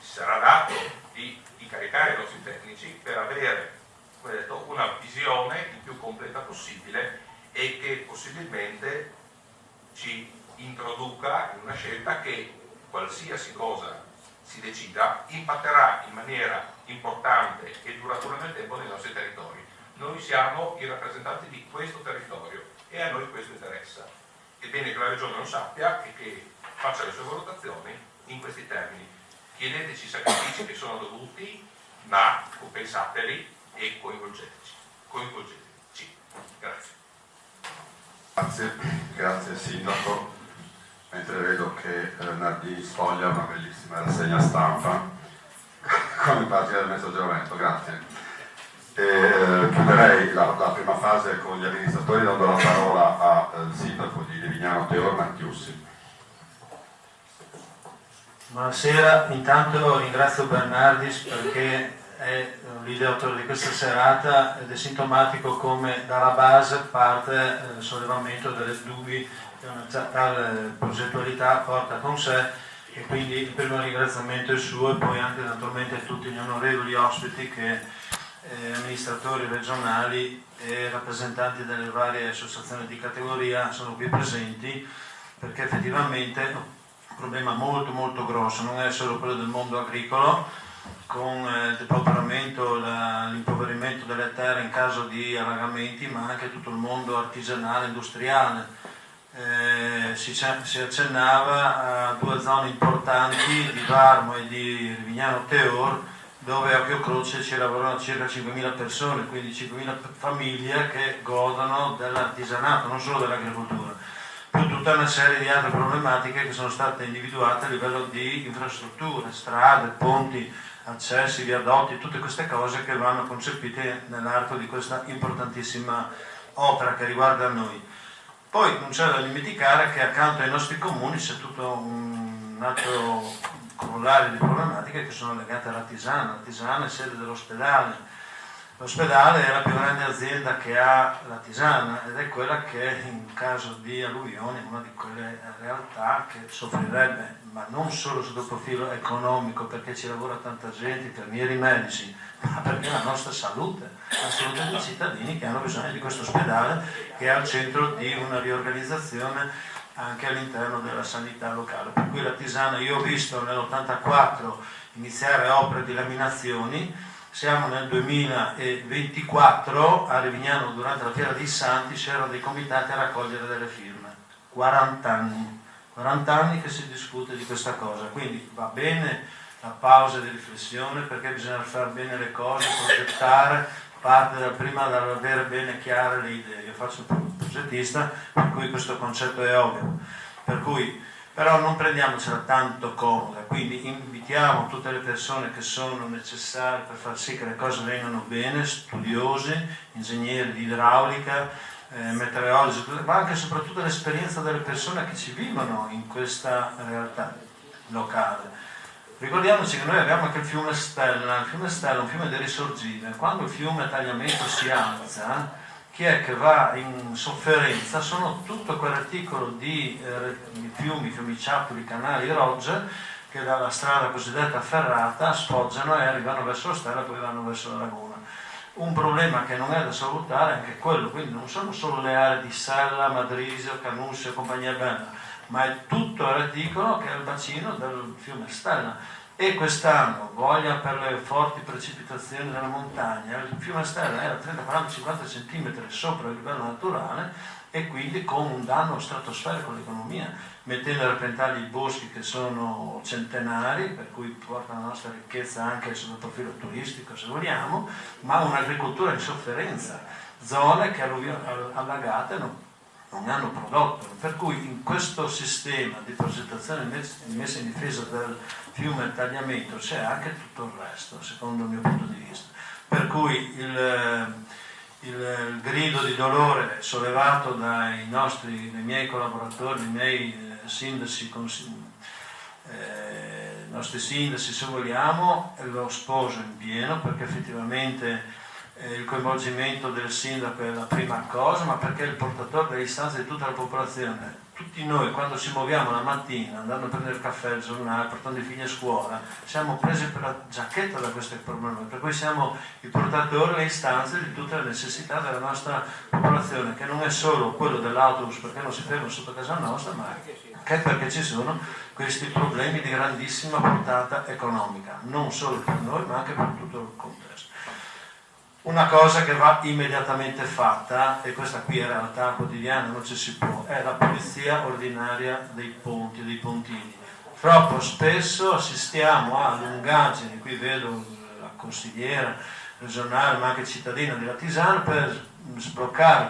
ci sarà dato, di caricare i nostri tecnici per avere, come detto, una visione il più completa possibile e che possibilmente ci introduca in una scelta che, qualsiasi cosa si decida, impatterà in maniera importante e duratura nel tempo nei nostri territori. Noi siamo i rappresentanti di questo territorio e a noi questo interessa. È bene che la Regione lo sappia e che faccia le sue valutazioni in questi termini. Chiedeteci i sacrifici che sono dovuti, ma compensateli e coinvolgeteci. Grazie. Grazie Sindaco. Mentre vedo che Nardini sfoglia una bellissima rassegna stampa con i parti del mezzogiorno, grazie. Chiuderei la prima fase con gli amministratori dando la parola al sindaco di Livignano Teor Mattiussi. Buonasera, intanto ringrazio Bernardis perché è l'ideatore di questa serata ed è sintomatico come dalla base parte il sollevamento delle dubbi che una tale progettualità porta con sé, e quindi il primo ringraziamento è suo e poi anche naturalmente a tutti gli onorevoli ospiti che amministratori regionali e rappresentanti delle varie associazioni di categoria sono qui presenti, perché effettivamente è un problema molto molto grosso, non è solo quello del mondo agricolo con il depauperamento, l'impoverimento delle terre in caso di allagamenti, ma anche tutto il mondo artigianale, industriale. Si accennava a due zone importanti di Varmo e di Livignano Teor, dove a Occhio Croce ci lavorano circa 5.000 persone, quindi 5.000 famiglie che godono dell'artigianato, non solo dell'agricoltura, più tutta una serie di altre problematiche che sono state individuate a livello di infrastrutture, strade, ponti, accessi, viadotti, tutte queste cose che vanno concepite nell'arco di questa importantissima opera che riguarda noi. Poi non c'è da dimenticare che accanto ai nostri comuni c'è tutto un altro corollario di problematiche che sono legate all'Artisana. L'Artisana è sede dell'ospedale. L'ospedale è la più grande azienda che ha l'Artisana ed è quella che in caso di alluvione è una di quelle realtà che soffrirebbe, ma non solo sotto il profilo economico, perché ci lavora tanta gente, infermieri, medici, ma perché la nostra salute, la salute dei cittadini che hanno bisogno di questo ospedale che è al centro di una riorganizzazione anche all'interno della sanità locale. Per cui l'Artisana, io ho visto nell'84 iniziare opere di laminazioni. Siamo nel 2024, a Livignano durante la Fiera dei Santi c'erano dei comitati a raccogliere delle firme. 40 anni che si discute di questa cosa, quindi va bene la pausa di riflessione perché bisogna fare bene le cose, progettare, parte prima dall'avere bene chiare le idee. Io faccio il progettista, per cui questo concetto è ovvio. Per cui però non prendiamocela tanto comoda, quindi invitiamo tutte le persone che sono necessarie per far sì che le cose vengano bene, studiosi, ingegneri di idraulica, meteorologi, ma anche e soprattutto l'esperienza delle persone che ci vivono in questa realtà locale. Ricordiamoci che noi abbiamo anche il fiume Stella è un fiume di risorgire. Quando il fiume Tagliamento si alza, chi è che va in sofferenza sono tutto quel reticolo di fiumi, fiumiciattoli, canali, rogge che dalla strada cosiddetta ferrata sfoggiano e arrivano verso la Stella e poi vanno verso la laguna. Un problema che non è da salutare è anche quello, quindi non sono solo le aree di Sella, Madrisio, Canusse e compagnia bella, ma è tutto il reticolo che è il bacino del fiume Stella. E quest'anno, voglia per le forti precipitazioni della montagna, il fiume Stella era 30, 40, 50 cm sopra il livello naturale e quindi con un danno stratosferico all'economia, mettendo a repentaglio i boschi che sono centenari, per cui portano la nostra ricchezza anche sotto il profilo turistico se vogliamo, ma un'agricoltura in sofferenza, zone che allagate non hanno prodotto, per cui in questo sistema di progettazione messa in difesa del fiume Tagliamento c'è anche tutto il resto, secondo il mio punto di vista. Per cui il grido di dolore sollevato dai miei collaboratori, dai miei sindaci, nostri sindaci se vogliamo, lo sposo in pieno, perché effettivamente il coinvolgimento del sindaco è la prima cosa, ma perché è il portatore delle istanze di tutta la popolazione. Tutti noi quando ci muoviamo la mattina andando a prendere il caffè, il giornale, portando i figli a scuola, siamo presi per la giacchetta da questi problemi, per cui siamo i portatori delle istanze di tutte le necessità della nostra popolazione, che non è solo quello dell'autobus perché non si ferma sotto casa nostra, ma anche perché ci sono questi problemi di grandissima portata economica, non solo per noi ma anche per tutto il contesto. Una cosa che va immediatamente fatta, e questa qui è realtà quotidiana, non ci si può, è la pulizia ordinaria dei ponti, dei pontini. Troppo spesso assistiamo a lungaggini, qui vedo la consigliera regionale ma anche cittadina di Latisano, per sbloccare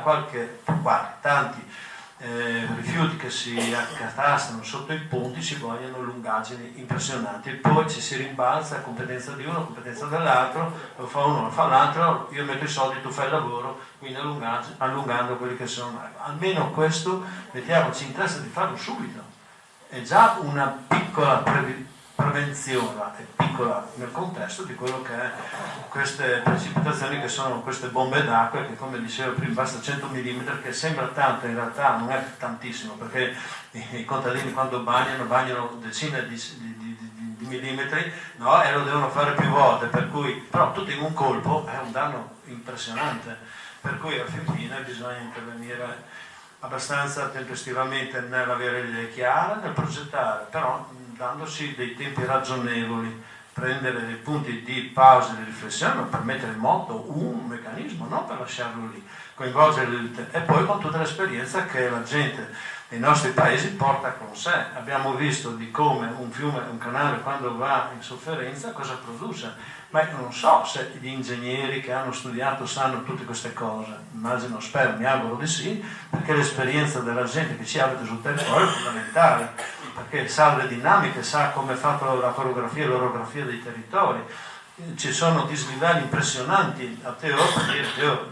tanti rifiuti che si accatastano sotto i ponti, ci vogliono lungaggini impressionanti e poi ci si rimbalza a competenza di uno, a competenza dell'altro, lo fa uno, lo fa l'altro, io metto i soldi, tu fai il lavoro, quindi allungando quelli che sono. Almeno questo mettiamoci in testa di farlo subito, è già una piccola prevenzione, è piccola nel contesto di quello che è queste precipitazioni, che sono queste bombe d'acqua che, come dicevo prima, basta 100 mm, che sembra tanto, in realtà non è tantissimo, perché i contadini quando bagnano decine di millimetri, no? E lo devono fare più volte, per cui, però tutto in un colpo è un danno impressionante, per cui alla fine bisogna intervenire abbastanza tempestivamente nell'avere le idee chiare, nel progettare, però dandosi dei tempi ragionevoli, prendere dei punti di pausa e di riflessione per mettere in moto un meccanismo, non per lasciarlo lì, coinvolgere e poi con tutta l'esperienza che la gente nei nostri paesi porta con sé. Abbiamo visto di come un fiume, un canale quando va in sofferenza cosa produce, ma io non so se gli ingegneri che hanno studiato sanno tutte queste cose, immagino, spero, mi auguro di sì, perché l'esperienza della gente che ci abita sul territorio è fondamentale, perché sa le dinamiche, sa come è fatta la coreografia e l'orografia dei territori. Ci sono dislivelli impressionanti a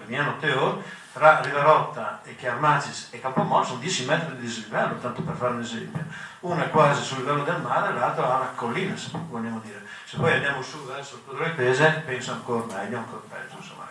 Legnano Teor, tra Rivarotta e Chiarmacis e Campomolo sono 10 metri di dislivello, tanto per fare un esempio. Uno è quasi sul livello del mare, l'altro ha la collina, se vogliamo dire. Se poi andiamo su verso il Codroitese, penso ancora meglio, ancora peggio, insomma,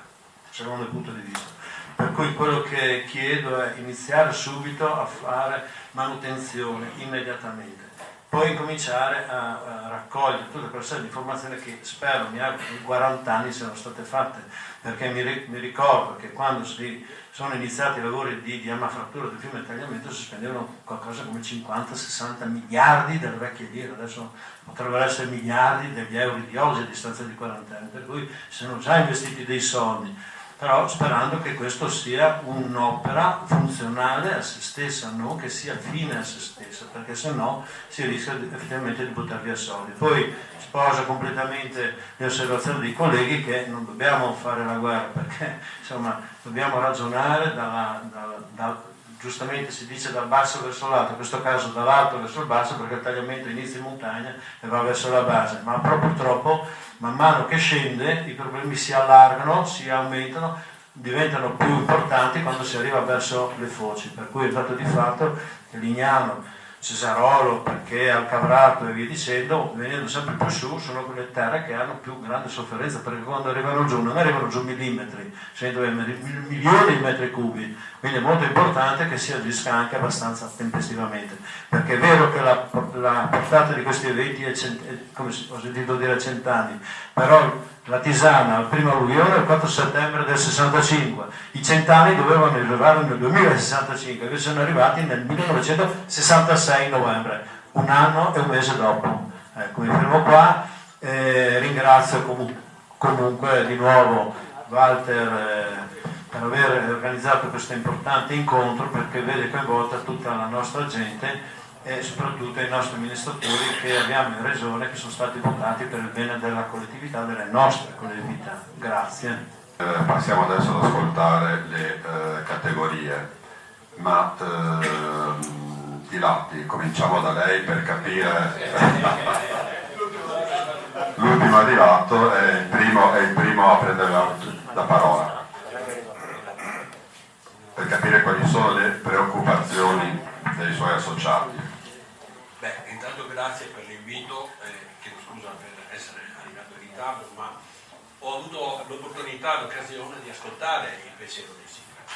secondo il punto di vista. Per cui quello che chiedo è iniziare subito a fare manutenzione immediatamente, poi incominciare a raccogliere tutta quella serie di informazioni che spero, mi auguro, in 40 anni siano state fatte, perché mi ricordo che quando sono iniziati i lavori di diamafrattura del fiume Tagliamento si spendevano qualcosa come 50-60 miliardi delle vecchie lire, adesso potrebbero essere miliardi degli euro di oggi a distanza di 40 anni, per cui si sono già investiti dei soldi, però sperando che questo sia un'opera funzionale a se stessa, non che sia fine a se stessa, perché sennò si rischia effettivamente di buttar via soldi. Poi sposo completamente le osservazioni dei colleghi che non dobbiamo fare la guerra, perché insomma dobbiamo ragionare giustamente si dice dal basso verso l'alto, in questo caso dall'alto verso il basso, perché il tagliamento inizia in montagna e va verso la base, ma purtroppo man mano che scende i problemi si allargano, si aumentano, diventano più importanti quando si arriva verso le foci, per cui il dato di fatto che Lignano Cesarolo, perché Alcavrato e via dicendo, venendo sempre più su, sono quelle terre che hanno più grande sofferenza, perché quando arrivano giù non arrivano giù millimetri, milioni di metri cubi, quindi è molto importante che si agisca anche abbastanza tempestivamente, perché è vero che la portata di questi eventi è, come ho sentito dire, a 100 anni, però la tisana al primo alluvione il 4 settembre del 65, i 100 anni dovevano arrivare nel 2065, invece sono arrivati nel 1966 novembre, un anno e un mese dopo. Ecco, mi fermo qua, ringrazio comunque di nuovo Walter per aver organizzato questo importante incontro, perché vede coinvolta tutta la nostra gente e soprattutto i nostri amministratori che abbiamo in regione, che sono stati votati per il bene della collettività, delle nostre collettività. Grazie. Passiamo adesso ad ascoltare le categorie, ma Dilatti, cominciamo da lei per capire. L'ultimo Dilatto è il primo a prendere la parola, per capire quali sono le preoccupazioni dei suoi associati. Intanto grazie per l'invito, chiedo scusa per essere arrivato in ritardo, ma ho avuto l'opportunità, l'occasione di ascoltare il pensiero del sindaco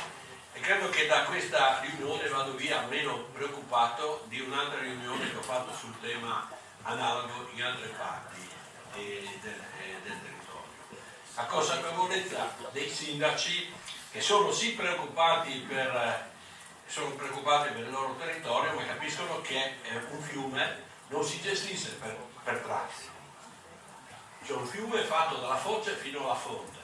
e credo che da questa riunione vado via meno preoccupato di un'altra riunione che ho fatto sul tema analogo in altre parti del territorio. La consapevolezza dei sindaci che sono sì preoccupati per il loro territorio, ma capiscono che un fiume non si gestisce per tratti. C'è un fiume fatto dalla foce fino alla fonte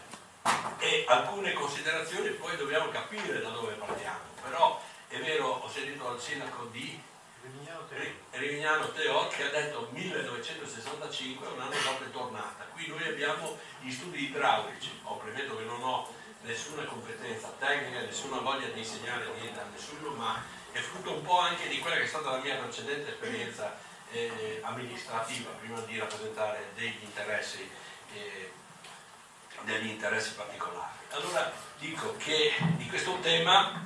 e alcune considerazioni poi dobbiamo capire da dove partiamo. Però è vero, ho sentito il sindaco di Rivignano Teo che ha detto 1965, un anno dopo è tornata. Qui noi abbiamo gli studi idraulici, premetto che non ho nessuna competenza tecnica, nessuna voglia di insegnare niente a nessuno, ma è frutto un po' anche di quella che è stata la mia precedente esperienza amministrativa, prima di rappresentare degli interessi particolari. Allora dico che di questo tema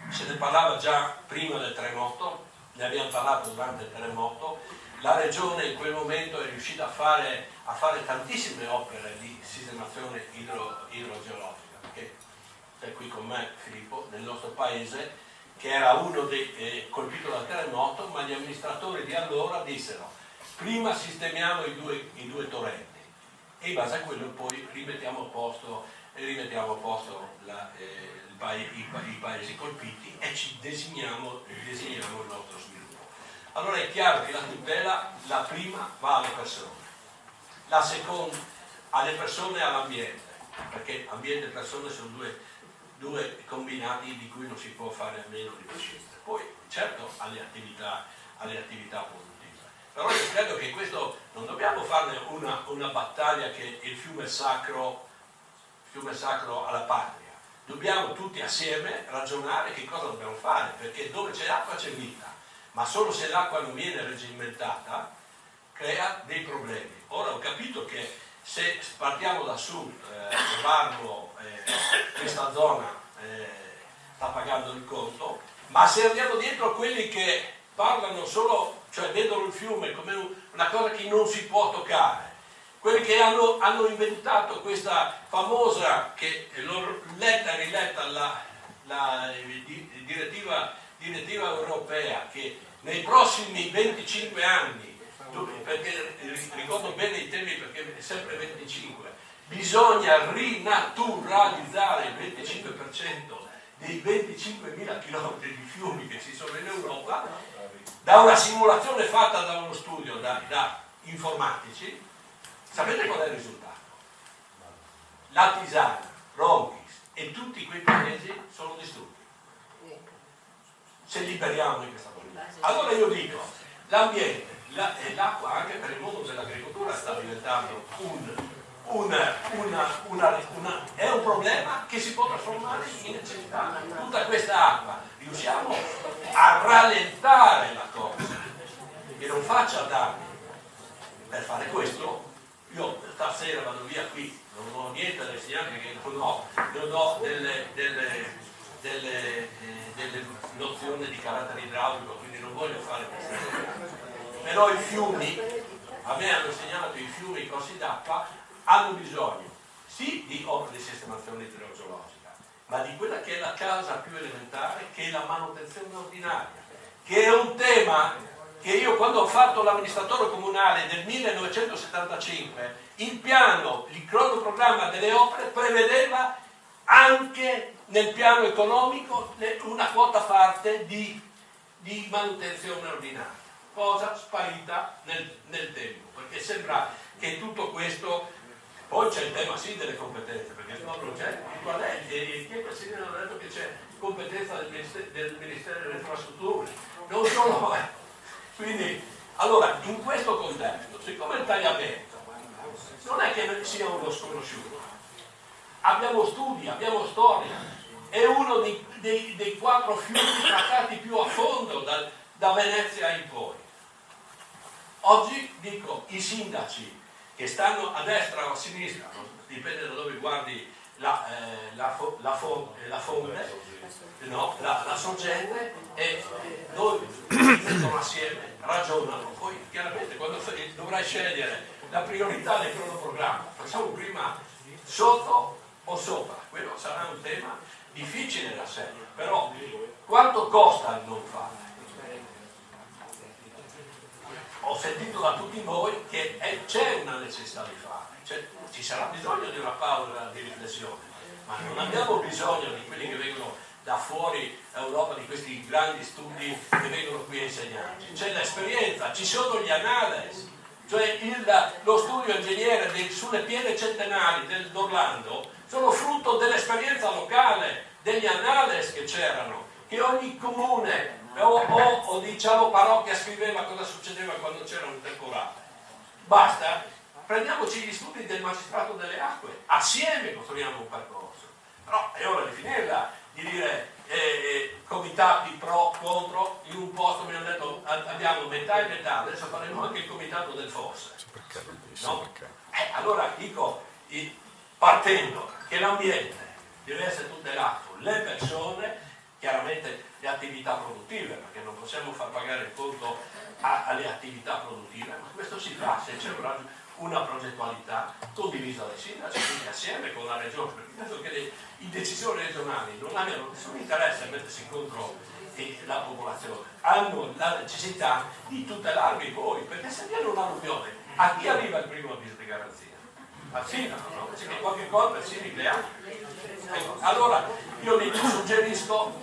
se ne parlava già prima del terremoto, ne abbiamo parlato durante il terremoto, la regione in quel momento è riuscita a fare tantissime opere di sistemazione idrogeologica. C'è qui con me Filippo, nel nostro paese, che era uno dei colpito dal terremoto, ma gli amministratori di allora dissero prima sistemiamo i due torrenti e in base a quello poi rimettiamo a posto i paesi colpiti e ci disegniamo il nostro sviluppo. Allora è chiaro che la tutela, la prima va alle persone, la seconda alle persone e all'ambiente, perché ambiente e persone sono due combinati di cui non si può fare a meno di prescindere. Poi certo alle attività produttive. Però io credo che questo non dobbiamo farne una battaglia che il fiume sacro alla patria. Dobbiamo tutti assieme ragionare che cosa dobbiamo fare, perché dove c'è acqua c'è vita, ma solo se l'acqua non viene regimentata crea dei problemi. Ora ho capito che se partiamo da sud, Varno, questa zona sta pagando il conto, ma se andiamo dietro a quelli che parlano solo, cioè vedono il fiume come una cosa che non si può toccare, quelli che hanno inventato questa famosa, che l'ho letta e riletta la direttiva europea, che nei prossimi 25 anni, perché ricordo bene i temi perché è sempre 25, bisogna rinaturalizzare il 25% dei 25.000 km di fiumi che ci sono in Europa. Da una simulazione fatta da uno studio da informatici, sapete qual è il risultato? La Tisana, Ronchis e tutti quei paesi sono distrutti se liberiamo di questa politica. Allora io dico, l'ambiente e l'acqua anche per il mondo dell'agricoltura sta diventando è un problema che si può trasformare in necessità. Tutta questa acqua riusciamo a rallentare la cosa che non faccia danni. Per fare questo io stasera vado via qui, non ho niente da insegnare perché non ho delle nozioni di carattere idraulico, quindi non voglio fare queste cose. Però i fiumi, a me hanno insegnato, i fiumi, i corsi d'acqua hanno bisogno sì di opere di sistemazione idrogeologica, ma di quella che è la causa più elementare, che è la manutenzione ordinaria, che è un tema che io, quando ho fatto l'amministratore comunale nel 1975, il piano, il cronoprogramma delle opere prevedeva anche nel piano economico una quota parte di manutenzione ordinaria, cosa sparita nel tempo, perché sembra che tutto questo. Poi c'è il tema sì delle competenze, perché proprio c'è, qual è? Chi è che si ha detto che c'è competenza del Ministero delle Infrastrutture? Non solo. Quindi, allora, in questo contesto, siccome il tagliamento non è che sia uno sconosciuto, abbiamo studi, abbiamo storia, è uno dei 4 fiumi trattati più a fondo da Venezia in poi. Oggi, dico, i sindaci che stanno a destra o a sinistra, dipende da dove guardi la fonte, no, la sorgente, e noi mettono assieme, ragionano, poi chiaramente quando dovrai scegliere la priorità del cronoprogramma, facciamo prima sotto o sopra, quello sarà un tema difficile da sé, però quanto costa il non fare? Ho sentito da tutti voi che c'è una necessità di fare, ci sarà bisogno di una pausa di riflessione, ma non abbiamo bisogno di quelli che vengono da fuori Europa, di questi grandi studi che vengono qui a insegnarci. C'è l'esperienza, ci sono gli analisi, cioè lo studio ingegnere sulle piene centenali d'Orlando sono frutto dell'esperienza locale, degli analisi che c'erano, che ogni comune o diciamo parrocchia scriveva cosa succedeva quando c'era un temporale. Basta, prendiamoci gli studi del magistrato delle acque, assieme costruiamo un percorso. Però è ora di finirla, di dire comitati pro, contro. In un posto mi hanno detto abbiamo metà e metà, adesso faremo anche il comitato del FOS. No? Allora dico, partendo che l'ambiente deve essere tutelato, le persone, chiaramente le attività produttive, perché non possiamo far pagare il conto alle attività produttive, ma questo si fa se c'è una progettualità condivisa dai sindaci, quindi assieme con la regione, perché penso che i decisori regionali non abbiano nessun interesse a mettersi contro la popolazione, hanno la necessità di tutelarvi voi, perché se viene un'alluvione, a chi arriva il primo avviso di garanzia? Al sindaco, no? Perché qualche colpa il sindaco le ha. Ecco, allora io vi suggerisco,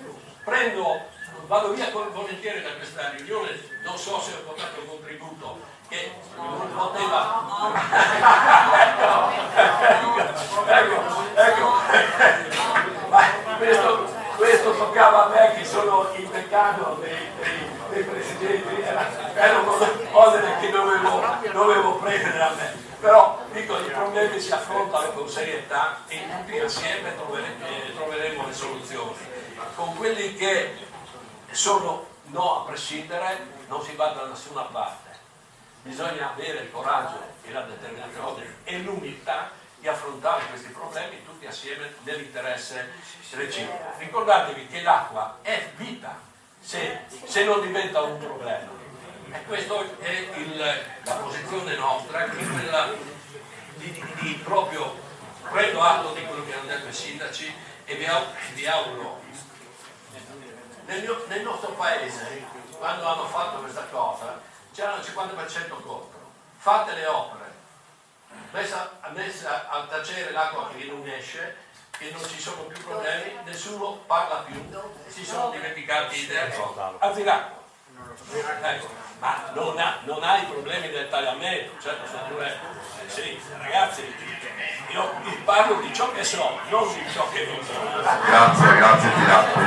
vado via volentieri da questa riunione, non so se ho portato un contributo che non poteva. ecco. Ma questo toccava a me che sono il decano dei presidenti, erano cose che dovevo prendere a me. Però dico, i problemi si affrontano con serietà e tutti assieme troveremo le soluzioni. Con quelli che sono no a prescindere non si va da nessuna parte. Bisogna avere il coraggio e la determinazione e l'umiltà di affrontare questi problemi tutti assieme nell'interesse reciproco. Ricordatevi che l'acqua è vita se non diventa un problema. E questa è la posizione nostra, che è quella di proprio prendo atto di quello che hanno detto i sindaci e vi auguro. Nel nostro paese, quando hanno fatto questa cosa, c'era il 50% contro. Fate le opere, messa a tacere l'acqua che non esce, che non ci sono più problemi, nessuno parla più, si sono dimenticati del l'acqua. Ecco. Ma non ha i problemi del tagliamento, certo sono pure. Sì, ragazzi, io parlo di ciò che so, non di ciò che non so. Grazie Tirappi,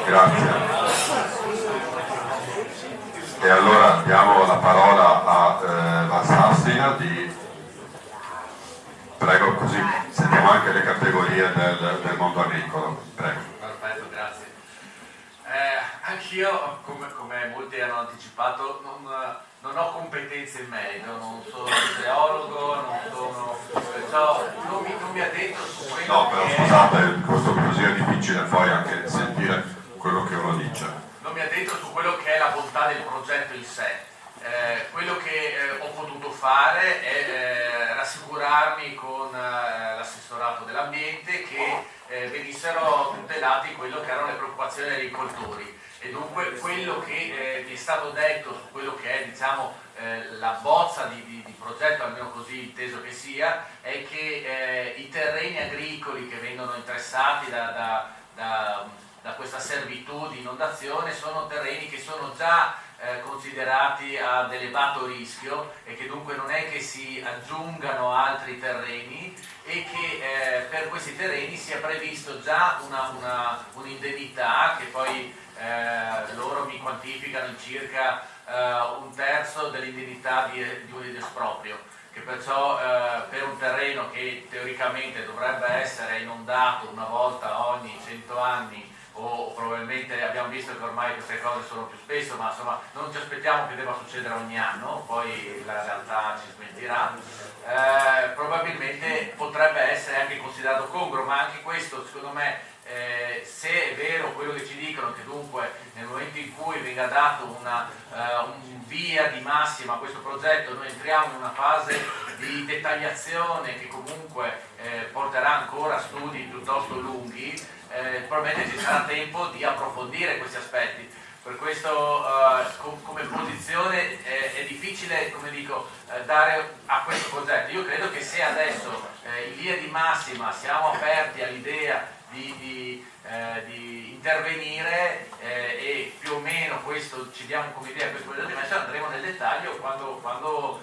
grazie. E allora diamo la parola a Valsassina prego, così sentiamo anche le categorie del mondo agricolo. Prego. Perfetto, grazie. Anch'io, come molti hanno anticipato, non ho competenze in merito, non sono un teologo, perciò non non mi ha detto su quello No, però che scusate, questo così è difficile poi anche sentire quello che uno dice. non mi ha detto su quello che è la bontà del progetto in sé. Quello che ho potuto fare è rassicurarmi con l'assessorato dell'ambiente che venissero tutelati quello che erano le preoccupazioni degli agricoltori, e dunque quello che mi è stato detto su quello che è, diciamo, la bozza di progetto, almeno così inteso che sia, è che i terreni agricoli che vengono interessati da questa servitù di inondazione sono terreni che sono già considerati ad elevato rischio, e che dunque non è che si aggiungano altri terreni, e che per questi terreni sia previsto già un'indennità che poi loro mi quantificano in circa un terzo dell'indennità di un esproprio, che perciò per un terreno che teoricamente dovrebbe essere inondato una volta ogni 100 anni, o probabilmente abbiamo visto che ormai queste cose sono più spesso, ma insomma non ci aspettiamo che debba succedere ogni anno, poi la realtà ci smentirà, probabilmente potrebbe essere anche considerato congruo, ma anche questo secondo me, se è vero quello che ci dicono, che dunque nel momento in cui venga dato un via di massima a questo progetto noi entriamo in una fase di dettagliazione che comunque porterà ancora a studi piuttosto lunghi, probabilmente ci sarà tempo di approfondire questi aspetti. Per questo come posizione è difficile, come dico, dare a questo progetto. Io credo che se adesso in linea di massima siamo aperti all'idea di intervenire, e più o meno questo ci diamo come idea questo progetto, ma andremo nel dettaglio quando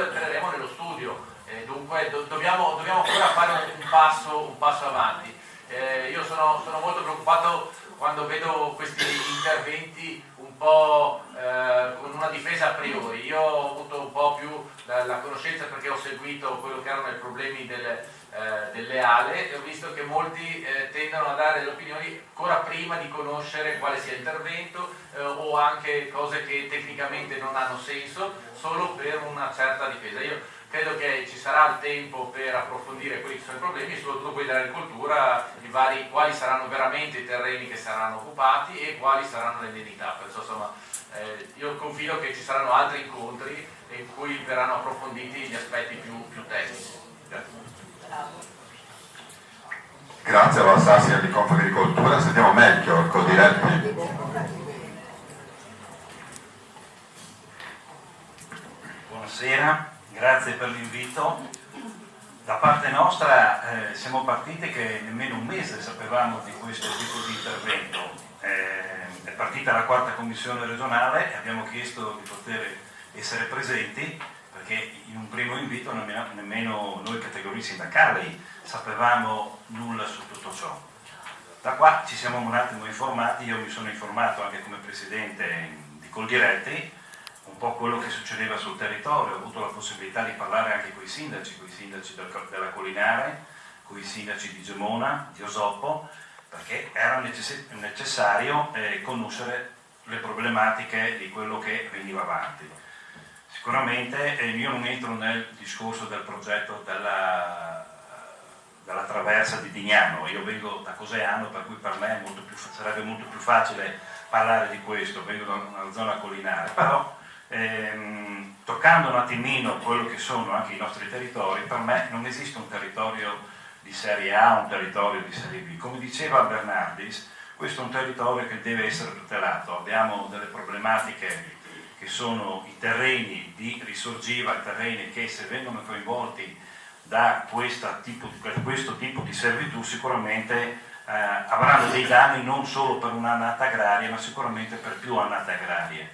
entreremo nello studio. Dunque dobbiamo ancora fare un passo avanti. Io sono molto preoccupato quando vedo questi interventi un po' con una difesa a priori. Io ho avuto un po' più la conoscenza, perché ho seguito quello che erano i problemi delle ALE, e ho visto che molti tendono a dare delle opinioni ancora prima di conoscere quale sia l'intervento, o anche cose che tecnicamente non hanno senso, solo per una certa difesa. Io credo che ci sarà il tempo per approfondire quelli che sono i problemi, soprattutto quelli dell'agricoltura, quali saranno veramente i terreni che saranno occupati e quali saranno le indennità. Perciò insomma io confido che ci saranno altri incontri in cui verranno approfonditi gli aspetti più tecnici. Grazie alla Sassia di Confagricoltura. Sentiamo Melchior, Codiretti. Buonasera, grazie per l'invito. Da parte nostra siamo partiti che nemmeno un mese sapevamo di questo tipo di intervento. È partita la 4ª commissione regionale e abbiamo chiesto di poter essere presenti, perché in un primo invito nemmeno noi categorie sindacali sapevamo nulla su tutto ciò. Da qua ci siamo un attimo informati, io mi sono informato anche come presidente di Coldiretti, un po' quello che succedeva sul territorio, ho avuto la possibilità di parlare anche con i sindaci della Collinare, con i sindaci di Gemona, di Osoppo, perché era necessario conoscere le problematiche di quello che veniva avanti. Sicuramente io non entro nel discorso del progetto della traversa di Dignano, io vengo da Coseano, per cui per me sarebbe molto più facile parlare di questo, vengo da una zona collinare, però toccando un attimino quello che sono anche i nostri territori, per me non esiste un territorio di serie A, un territorio di serie B. Come diceva Bernardis, questo è un territorio che deve essere tutelato, abbiamo delle problematiche che sono i terreni di risorgiva, i terreni che se vengono coinvolti da questo tipo di servitù sicuramente avranno dei danni non solo per un'annata agraria, ma sicuramente per più annate agrarie,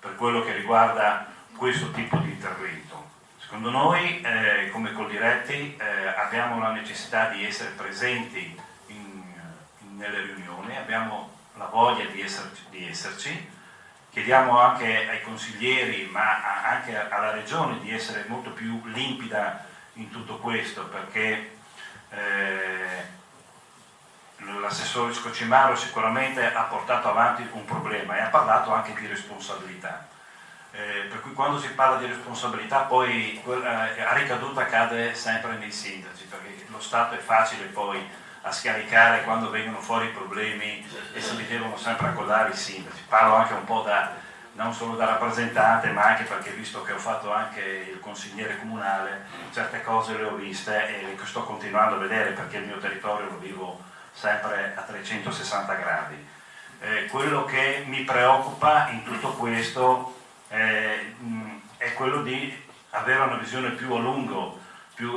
per quello che riguarda questo tipo di intervento. Secondo noi, come Coldiretti, abbiamo la necessità di essere presenti nelle riunioni, abbiamo la voglia di esserci, chiediamo anche ai consiglieri, ma anche alla Regione, di essere molto più limpida in tutto questo, perché l'assessore Scocimaro sicuramente ha portato avanti un problema e ha parlato anche di responsabilità. per cui quando si parla di responsabilità poi a ricaduta cade sempre nei sindaci, perché lo Stato è facile poi a scaricare quando vengono fuori i problemi e se li devono sempre accodare i sindaci. Parlo anche un po' non solo da rappresentante, ma anche perché, visto che ho fatto anche il consigliere comunale, certe cose le ho viste e le sto continuando a vedere, perché il mio territorio lo vivo sempre a 360 gradi. Quello che mi preoccupa in tutto questo è quello di avere una visione più a lungo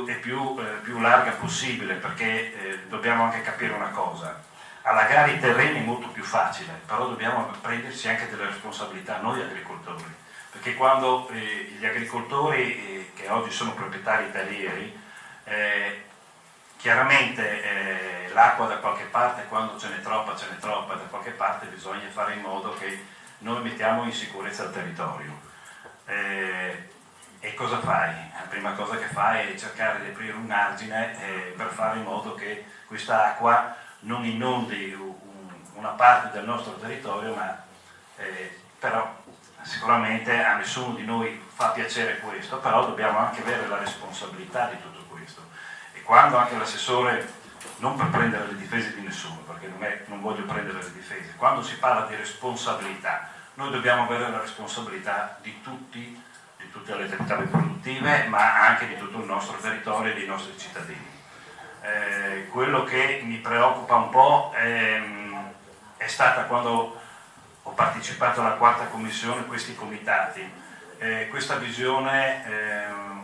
e più larga possibile, perché dobbiamo anche capire una cosa: allagare i terreni è molto più facile, però dobbiamo prenderci anche delle responsabilità noi agricoltori, perché quando gli agricoltori che oggi sono proprietari terrieri, chiaramente l'acqua da qualche parte, quando ce n'è troppa, da qualche parte bisogna fare in modo che noi mettiamo in sicurezza il territorio. E cosa fai? La prima cosa che fai è cercare di aprire un argine per fare in modo che questa acqua non inondi una parte del nostro territorio, ma però sicuramente a nessuno di noi fa piacere questo, però dobbiamo anche avere la responsabilità di tutto questo. E quando anche l'assessore, non per prendere le difese di nessuno, perché non voglio prendere le difese, quando si parla di responsabilità, noi dobbiamo avere la responsabilità di tutte le attività produttive, ma anche di tutto il nostro territorio e dei nostri cittadini. Quello che mi preoccupa un po' è stata, quando ho partecipato alla 4ª commissione, questi comitati, questa visione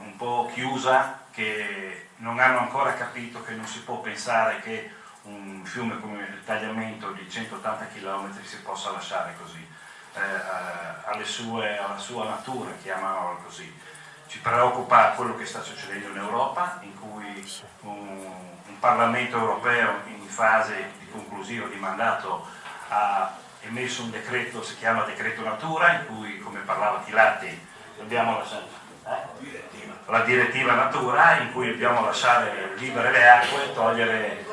un po' chiusa, che non hanno ancora capito che non si può pensare che un fiume come il Tagliamento di 180 km si possa lasciare così, alla sua natura, chiamiamola così. Ci preoccupa quello che sta succedendo in Europa, in cui un Parlamento europeo in fase di conclusiva di mandato ha emesso un decreto, si chiama decreto natura, in cui, come parlava Tilati, abbiamo la direttiva natura, in cui dobbiamo lasciare libere le acque, togliere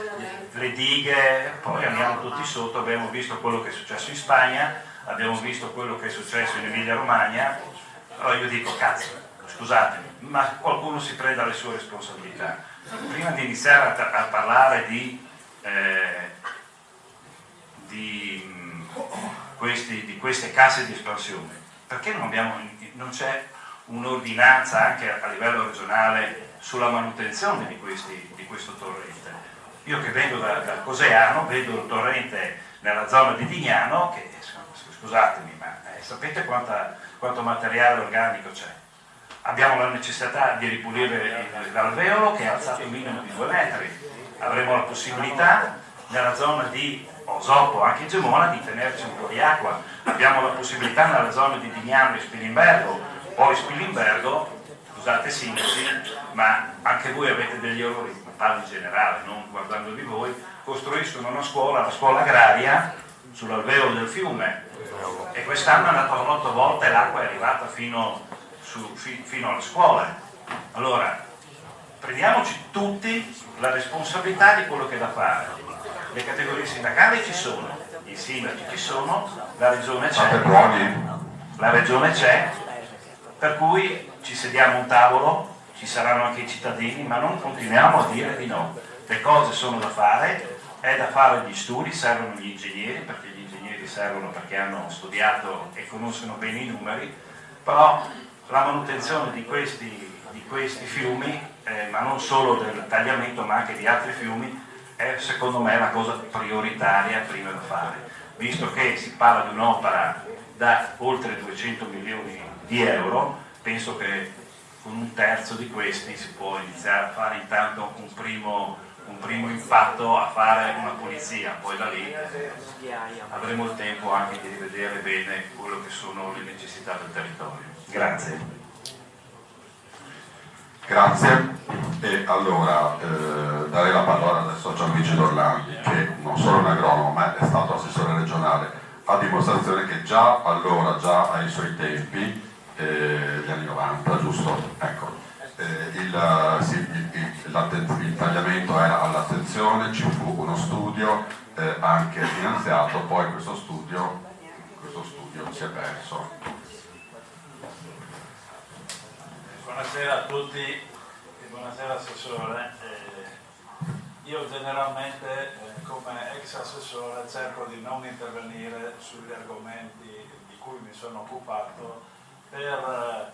le dighe, poi andiamo tutti sotto. Abbiamo visto quello che è successo in Spagna, abbiamo visto quello che è successo in Emilia Romagna. Allora io dico, cazzo, scusatemi, ma qualcuno si prenda le sue responsabilità. Prima di iniziare a parlare di queste casse di espansione, perché non c'è un'ordinanza anche a livello regionale sulla manutenzione di questo torrente? Io che vengo da Coseano, vedo il torrente nella zona di Dignano, che, scusatemi, ma sapete quanto materiale organico c'è? Abbiamo la necessità di ripulire l'alveolo, che è alzato un minimo di 2 metri. Avremo la possibilità nella zona di Osopo, anche Gemona, di tenerci un po' di acqua. Abbiamo la possibilità nella zona di Dignano e Spilimbergo. Poi Spilimbergo, scusate sindaci, ma anche voi avete degli errori, parlo in generale, non guardandovi voi, costruiscono una scuola, la scuola agraria, sull'alveolo del fiume, e quest'anno è andata 8 volte, l'acqua è arrivata fino alle scuole. Allora, prendiamoci tutti la responsabilità di quello che è da fare. Le categorie sindacali ci sono, i sindaci ci sono, la regione c'è, per cui ci sediamo a un tavolo, ci saranno anche i cittadini, ma non continuiamo a dire di no. Le cose sono da fare, è da fare gli studi, servono gli ingegneri, perché gli ingegneri servono perché hanno studiato e conoscono bene i numeri, però la manutenzione di questi fiumi, ma non solo del Tagliamento ma anche di altri fiumi, è secondo me la cosa prioritaria prima da fare, visto che si parla di un'opera da oltre 200 milioni di euro. Penso che con 1/3 di questi si può iniziare a fare intanto un primo impatto, a fare una pulizia, poi da lì avremo il tempo anche di rivedere bene quello che sono le necessità del territorio. Grazie. Grazie, e allora darei la parola adesso a Gianluigi Dorlandi, che non solo è un agronomo ma è stato assessore regionale, a dimostrazione che già ai suoi tempi, gli anni 90, giusto? Ecco, il tagliamento era all'attenzione, ci fu uno studio anche finanziato, poi questo studio si è perso. Buonasera a tutti e buonasera Assessore. Io generalmente come ex assessore cerco di non intervenire sugli argomenti di cui mi sono occupato per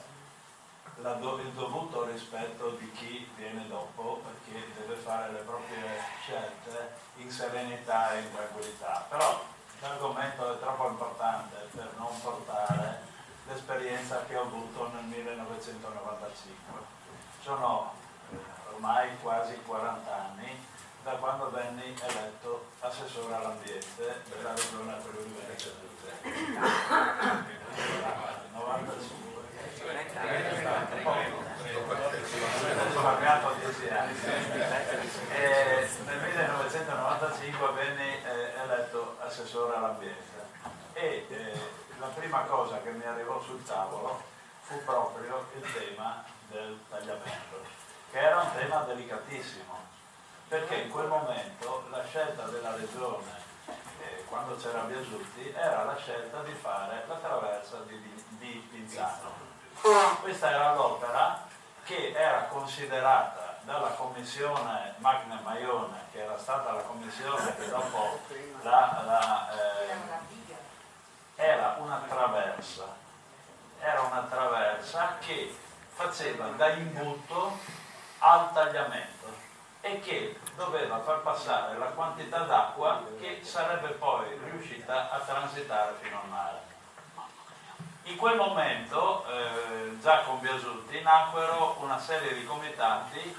il dovuto rispetto di chi viene dopo, perché deve fare le proprie scelte in serenità e in tranquillità. Però l'argomento è troppo importante per non portare l'esperienza che ho avuto nel 1995. Sono ormai quasi 40 anni da quando venni eletto assessore all'ambiente della regione Friuli Venezia Giulia. 95. Ho pagato 10 anni. Nel 1995 venni eletto assessore all'ambiente e la prima cosa che mi arrivò sul tavolo fu proprio il tema del tagliamento, che era un tema delicatissimo, perché in quel momento la scelta della regione, quando c'era Biasutti, era la scelta di fare la traversa di Pinzano. Questa era l'opera che era considerata dalla commissione Magna Maione, che era stata la commissione che dopo era una traversa che faceva da imbuto al tagliamento e che doveva far passare la quantità d'acqua che sarebbe poi riuscita a transitare fino al mare. In quel momento, già con Biasutti, nacquero una serie di comitati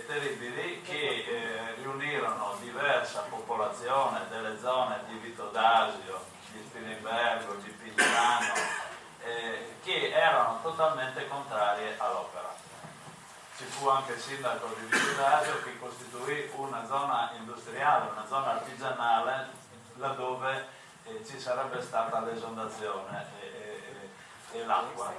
terribili che riunirono diversa popolazione delle zone di Vitodasio, di Spilimbergo, di Pinzano, che erano totalmente contrarie all'opera. Ci fu anche il sindaco di Vitodasio che costituì una zona industriale, una zona artigianale, laddove ci sarebbe stata l'esondazione e l'acqua.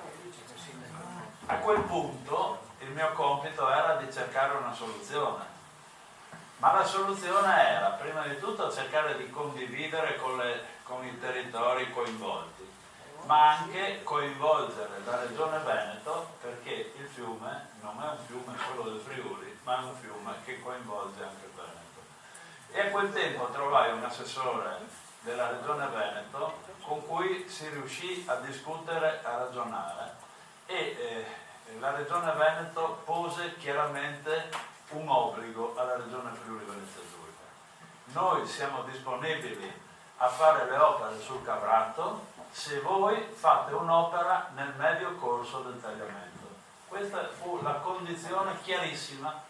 A quel punto il mio compito era di cercare una soluzione, ma la soluzione era prima di tutto cercare di condividere con i territori coinvolti, ma anche coinvolgere la Regione Veneto, perché il fiume non è un fiume quello del Friuli, ma è un fiume che coinvolge anche il Veneto. E a quel tempo trovai un assessore della Regione Veneto con cui si riuscì a discutere, a ragionare e la Regione Veneto pose chiaramente un obbligo alla Regione Friuli Venezia Giulia. Noi siamo disponibili a fare le opere sul Cabrato se voi fate un'opera nel medio corso del tagliamento. Questa fu la condizione chiarissima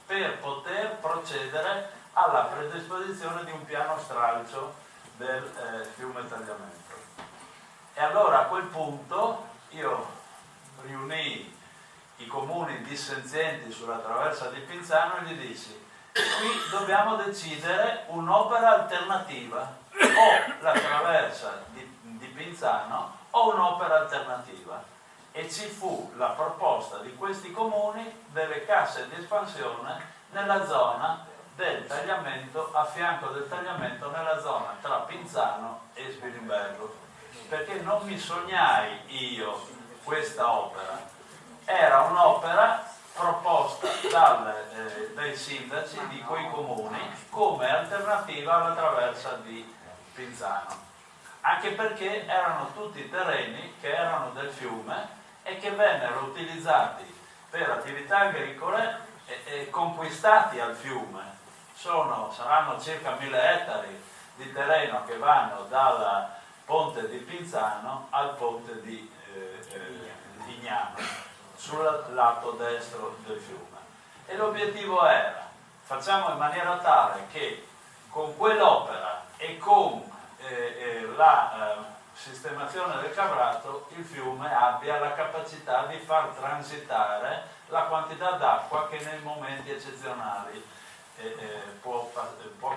per poter procedere alla predisposizione di un piano stralcio del fiume tagliamento. E allora a quel punto io riunii i comuni dissenzienti sulla traversa di Pinzano e gli dissi: qui dobbiamo decidere un'opera alternativa, o la traversa di Pinzano o un'opera alternativa. E ci fu la proposta di questi comuni delle casse di espansione nella zona del tagliamento, a fianco del tagliamento nella zona tra Pinzano e Spilimbergo, perché non mi sognai io questa opera, era un'opera proposta dai sindaci di quei comuni come alternativa alla traversa di Pinzano, anche perché erano tutti terreni che erano del fiume e che vennero utilizzati per attività agricole e conquistati al fiume. Saranno circa 1000 ettari di terreno che vanno dal ponte di Pinzano al ponte di Lignano, sul lato destro del fiume. E l'obiettivo era: facciamo in maniera tale che con quell'opera e con la sistemazione del Cabrato il fiume abbia la capacità di far transitare la quantità d'acqua che nei momenti eccezionali può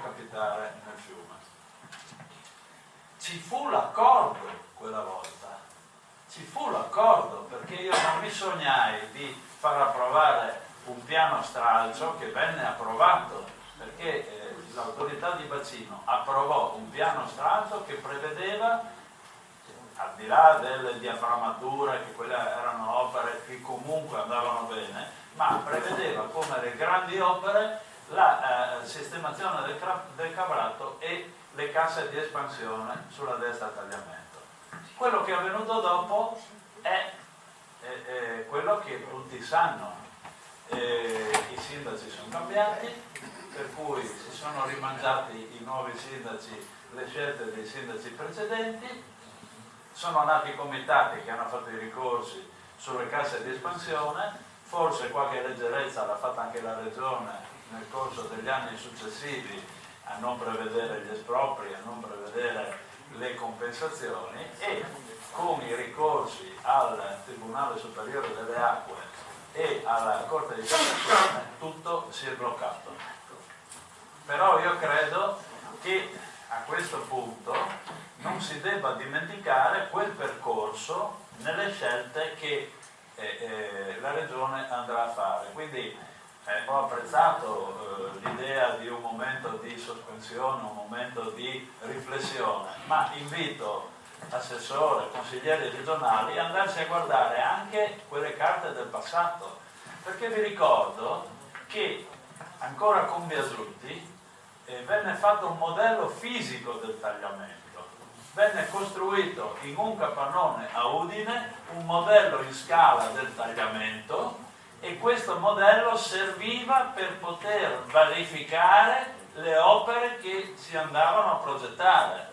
capitare nel fiume. Ci fu l'accordo quella volta, perché io non mi sognai di far approvare un piano stralcio che venne approvato, perché l'autorità di bacino approvò un piano stralcio che prevedeva al di là delle diaframmature, che quelle erano opere che comunque andavano bene, ma prevedeva come le grandi opere la sistemazione del cavrato e le casse di espansione sulla destra tagliamento. Quello che è avvenuto dopo è quello che tutti sanno. I sindaci sono cambiati, per cui si sono rimangiati i nuovi sindaci le scelte dei sindaci precedenti, sono nati i comitati che hanno fatto i ricorsi sulle casse di espansione, forse qualche leggerezza l'ha fatta anche la Regione nel corso degli anni successivi a non prevedere gli espropri, a non prevedere le compensazioni, e con i ricorsi al Tribunale Superiore delle Acque e alla Corte di Cassazione tutto si è bloccato. Però io credo che a questo punto non si debba dimenticare quel percorso nelle scelte che la Regione andrà a fare. Quindi ho apprezzato l'idea di un momento di sospensione, un momento di riflessione, ma invito assessore, consiglieri regionali ad andarsi a guardare anche quelle carte del passato, perché vi ricordo che ancora con Biasutti venne fatto un modello fisico del tagliamento, venne costruito in un capannone a Udine un modello in scala del tagliamento, e questo modello serviva per poter verificare le opere che si andavano a progettare,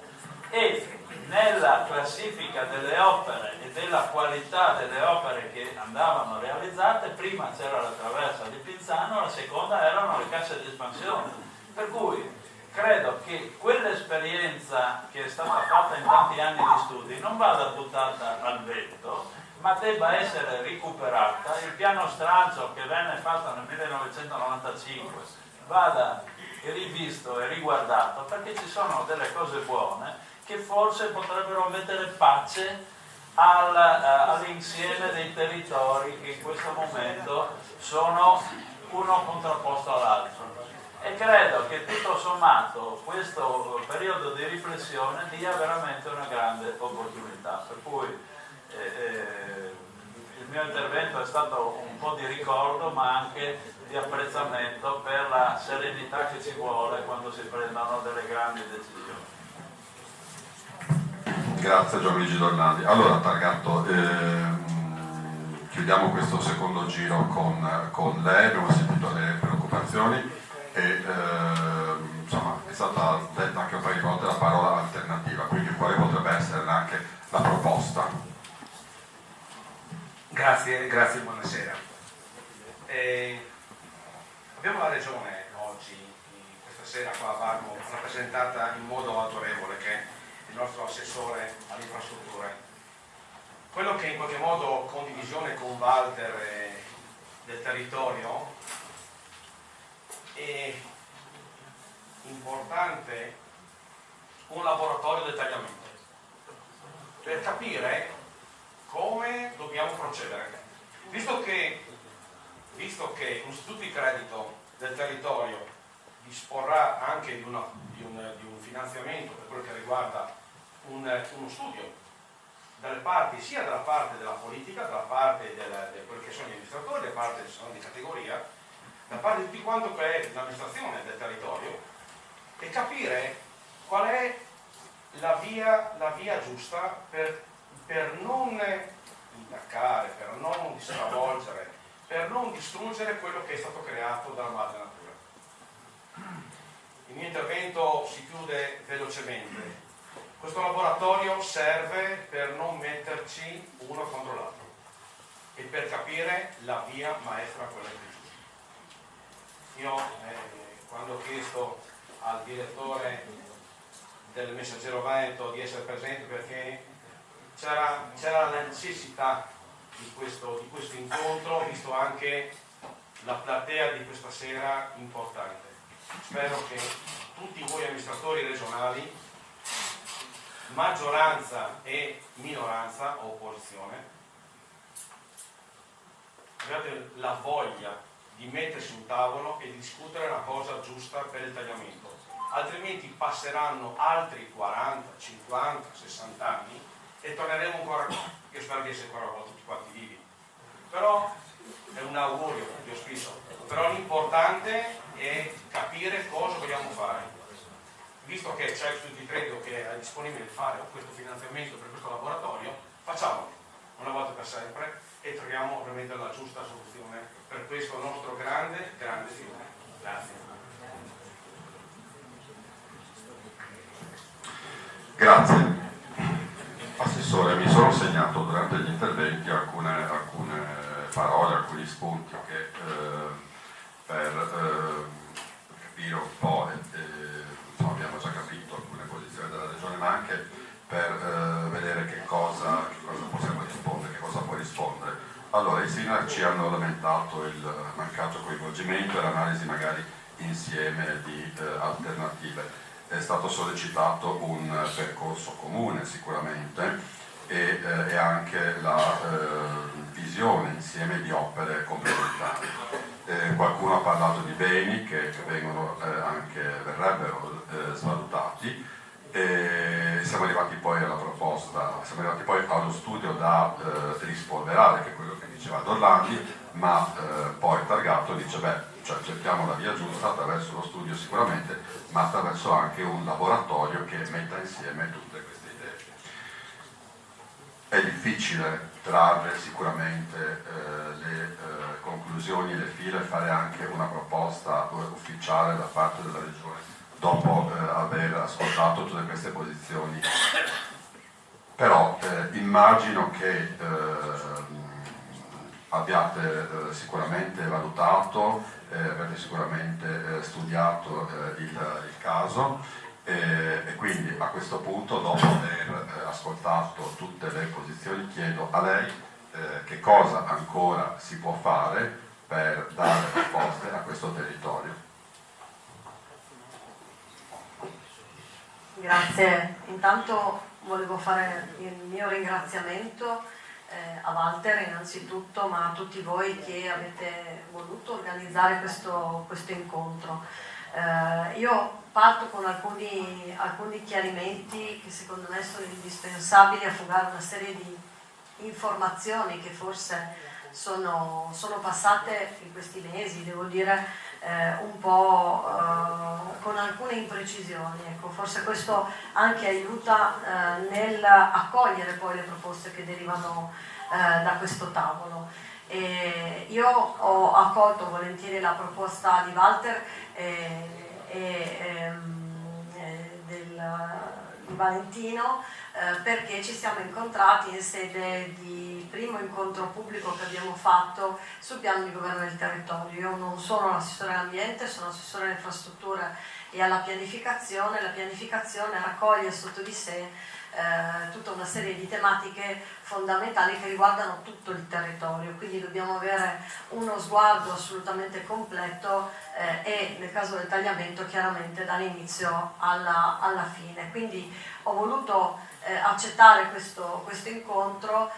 e nella classifica delle opere e della qualità delle opere che andavano realizzate, prima c'era la traversa di Pinzano, la seconda erano le casse di espansione. Per cui credo che quell'esperienza che è stata fatta in tanti anni di studi non vada buttata al vento, ma debba essere recuperata. Il piano stralcio che venne fatto nel 1995 vada rivisto e riguardato, perché ci sono delle cose buone che forse potrebbero mettere pace all'insieme dei territori che in questo momento sono uno contrapposto all'altro. E credo che tutto sommato questo periodo di riflessione dia veramente una grande opportunità, per cui il mio intervento è stato un po' di ricordo, ma anche di apprezzamento per la serenità che ci vuole quando si prendono delle grandi decisioni. Grazie Gianluigi Dornandi. Allora Targatto, chiudiamo questo secondo giro con lei, abbiamo sentito le preoccupazioni e insomma è stata detta anche un paio di volte la parola alternativa, quindi quale potrebbe essere anche la proposta? Grazie, buonasera. Abbiamo la Regione oggi, questa sera qua a Varmo, rappresentata in modo autorevole, che è il nostro assessore alle infrastrutture. Quello che in qualche modo condivisione con Walter del territorio è importante un laboratorio del tagliamento per capire come dobbiamo procedere, visto che un istituto di credito del territorio disporrà anche di un finanziamento per quello che riguarda uno studio dalle parti, sia dalla parte della politica, dalla parte di quelli che sono gli amministratori, dalla parte di categoria, da parte di tutti quanto che è l'amministrazione del territorio, e capire qual è la via giusta per non intaccare, per non stravolgere, per non distruggere quello che è stato creato dalla madre natura. Il mio intervento si chiude velocemente. Questo laboratorio serve per non metterci uno contro l'altro e per capire la via maestra, quella più giusta. Io quando ho chiesto al direttore del Messaggero Veneto di essere presente, perché c'era la necessità di questo incontro, visto anche la platea di questa sera importante. Spero che tutti voi amministratori regionali, maggioranza e minoranza o opposizione, abbiate la voglia di mettersi un tavolo e di discutere una cosa giusta per il tagliamento, altrimenti passeranno altri 40, 50, 60 anni e torneremo ancora qua. Io spero di essere ancora tutti quanti vivi. Però è un augurio, un auspicio. Però l'importante è capire cosa vogliamo fare. Visto che c'è il Studio di Credito che è disponibile a fare questo finanziamento per questo laboratorio, facciamolo una volta per sempre e troviamo veramente la giusta soluzione per questo nostro grande fiume. Grazie. Grazie. Assessore, mi sono segnato durante gli interventi alcune parole, alcuni spunti che per capire un po', insomma, abbiamo già capito alcune posizioni della Regione, ma anche per vedere che cosa possiamo rispondere, che cosa può rispondere. Allora, i sindaci hanno lamentato il mancato coinvolgimento e l'analisi magari insieme di alternative. È stato sollecitato un percorso comune sicuramente e anche la visione insieme di opere complementari. Qualcuno ha parlato di beni che verrebbero svalutati e siamo arrivati poi alla proposta, siamo arrivati poi allo studio da rispolverare, che è quello che diceva Dorlandi, ma poi Targato dice cerchiamo la via giusta attraverso lo studio sicuramente, ma attraverso anche un laboratorio che metta insieme tutte queste idee. È difficile trarre sicuramente le conclusioni, le file e fare anche una proposta ufficiale da parte della Regione dopo aver ascoltato tutte queste posizioni. Però immagino che abbiate sicuramente valutato, avete sicuramente studiato il caso e quindi a questo punto, dopo aver ascoltato tutte le posizioni, chiedo a lei che cosa ancora si può fare per dare risposte a questo territorio. Grazie, intanto volevo fare il mio ringraziamento a Walter innanzitutto, ma a tutti voi che avete voluto organizzare questo incontro. Io parto con alcuni chiarimenti che secondo me sono indispensabili a fugare una serie di informazioni che forse sono passate in questi mesi, devo dire, un po' con alcune imprecisioni. Ecco, forse questo anche aiuta nel accogliere poi le proposte che derivano da questo tavolo. Io ho accolto volentieri la proposta di Walter di Valentino perché ci siamo incontrati in sede di primo incontro pubblico che abbiamo fatto sul piano di governo del territorio. Io non sono l'assessore all'ambiente, sono assessore alle infrastrutture e alla pianificazione. La pianificazione raccoglie sotto di sé tutta una serie di tematiche fondamentali che riguardano tutto il territorio, quindi dobbiamo avere uno sguardo assolutamente completo e nel caso del tagliamento chiaramente dall'inizio alla fine. Quindi ho voluto accettare questo incontro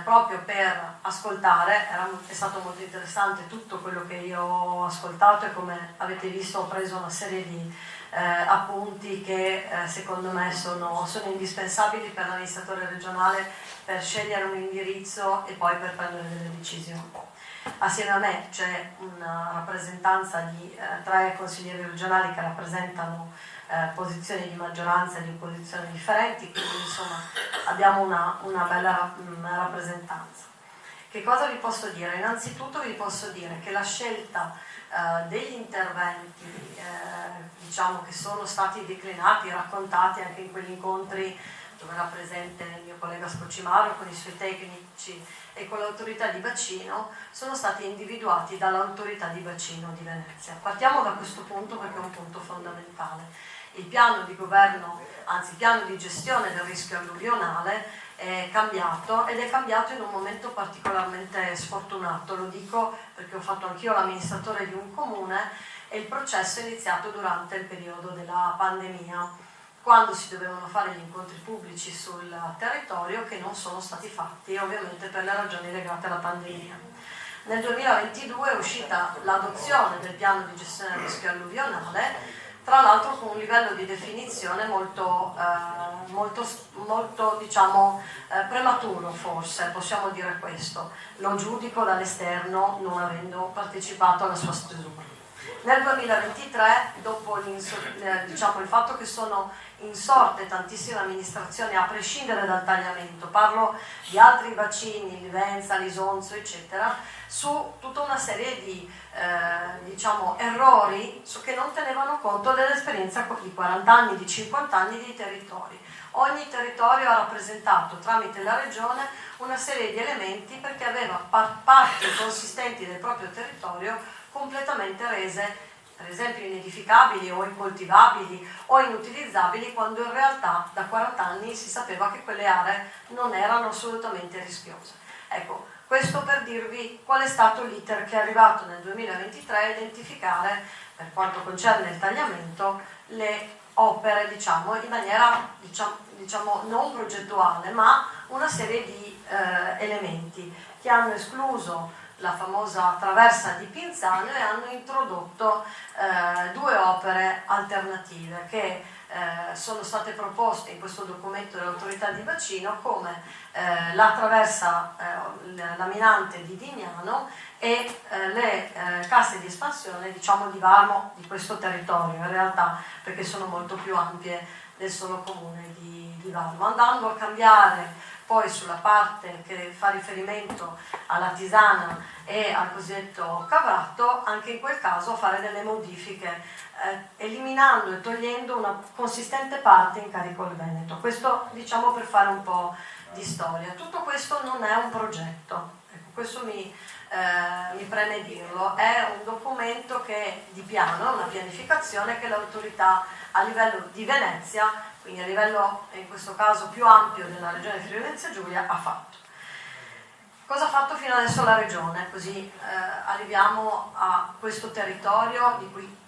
proprio per ascoltare. È stato molto interessante tutto quello che io ho ascoltato e come avete visto ho preso una serie di appunti che secondo me sono indispensabili per l'amministratore regionale per scegliere un indirizzo e poi per prendere delle decisioni. Assieme a me c'è una rappresentanza di 3 consiglieri regionali che rappresentano posizioni di maggioranza e di opposizione differenti, quindi insomma abbiamo una bella rappresentanza. Che cosa vi posso dire? Innanzitutto vi posso dire che la scelta degli interventi diciamo che sono stati declinati, raccontati anche in quegli incontri dove era presente il mio collega Scocimaro con i suoi tecnici e con l'autorità di bacino, sono stati individuati dall'autorità di bacino di Venezia. Partiamo da questo punto perché è un punto fondamentale. Il piano di governo, anzi il piano di gestione del rischio alluvionale è cambiato ed è cambiato in un momento particolarmente sfortunato. Lo dico perché ho fatto anch'io l'amministratore di un comune e il processo è iniziato durante il periodo della pandemia, quando si dovevano fare gli incontri pubblici sul territorio che non sono stati fatti ovviamente per le ragioni legate alla pandemia. Nel 2022 è uscita l'adozione del piano di gestione del rischio alluvionale, tra l'altro con un livello di definizione molto diciamo, prematuro, forse, possiamo dire questo. Lo giudico dall'esterno non avendo partecipato alla sua stesura. Nel 2023, dopo diciamo, il fatto che sono insorte tantissime amministrazioni a prescindere dal tagliamento, parlo di altri bacini, Livenza, Lisonzo, eccetera, su tutta una serie di diciamo, errori che non tenevano conto dell'esperienza di 40 anni, di 50 anni di territori. Ogni territorio ha rappresentato tramite la regione una serie di elementi perché aveva parti consistenti del proprio territorio completamente rese, per esempio, inedificabili o incoltivabili o inutilizzabili, quando in realtà da 40 anni si sapeva che quelle aree non erano assolutamente rischiose. Ecco, questo per dirvi qual è stato l'iter che è arrivato nel 2023 a identificare, per quanto concerne il tagliamento, le opere, diciamo, in maniera diciamo, non progettuale, ma una serie di elementi che hanno escluso la famosa traversa di Pinzano e hanno introdotto due opere alternative che sono state proposte in questo documento dell'autorità di bacino come la traversa laminante di Dignano e le casse di espansione, diciamo, di Varmo, di questo territorio in realtà, perché sono molto più ampie del solo comune di Varmo, andando a cambiare poi sulla parte che fa riferimento alla Tisana e al cosiddetto Cavratto, anche in quel caso fare delle modifiche, eliminando e togliendo una consistente parte in carico al Veneto. Questo, diciamo, per fare un po' di storia. Tutto questo non è un progetto, ecco, questo mi preme dirlo, è un documento che di piano, una pianificazione che l'autorità a livello di Venezia, quindi a livello in questo caso più ampio della regione Friuli Venezia Giulia, ha fatto. Cosa ha fatto fino adesso la regione? Così arriviamo a questo territorio di cui,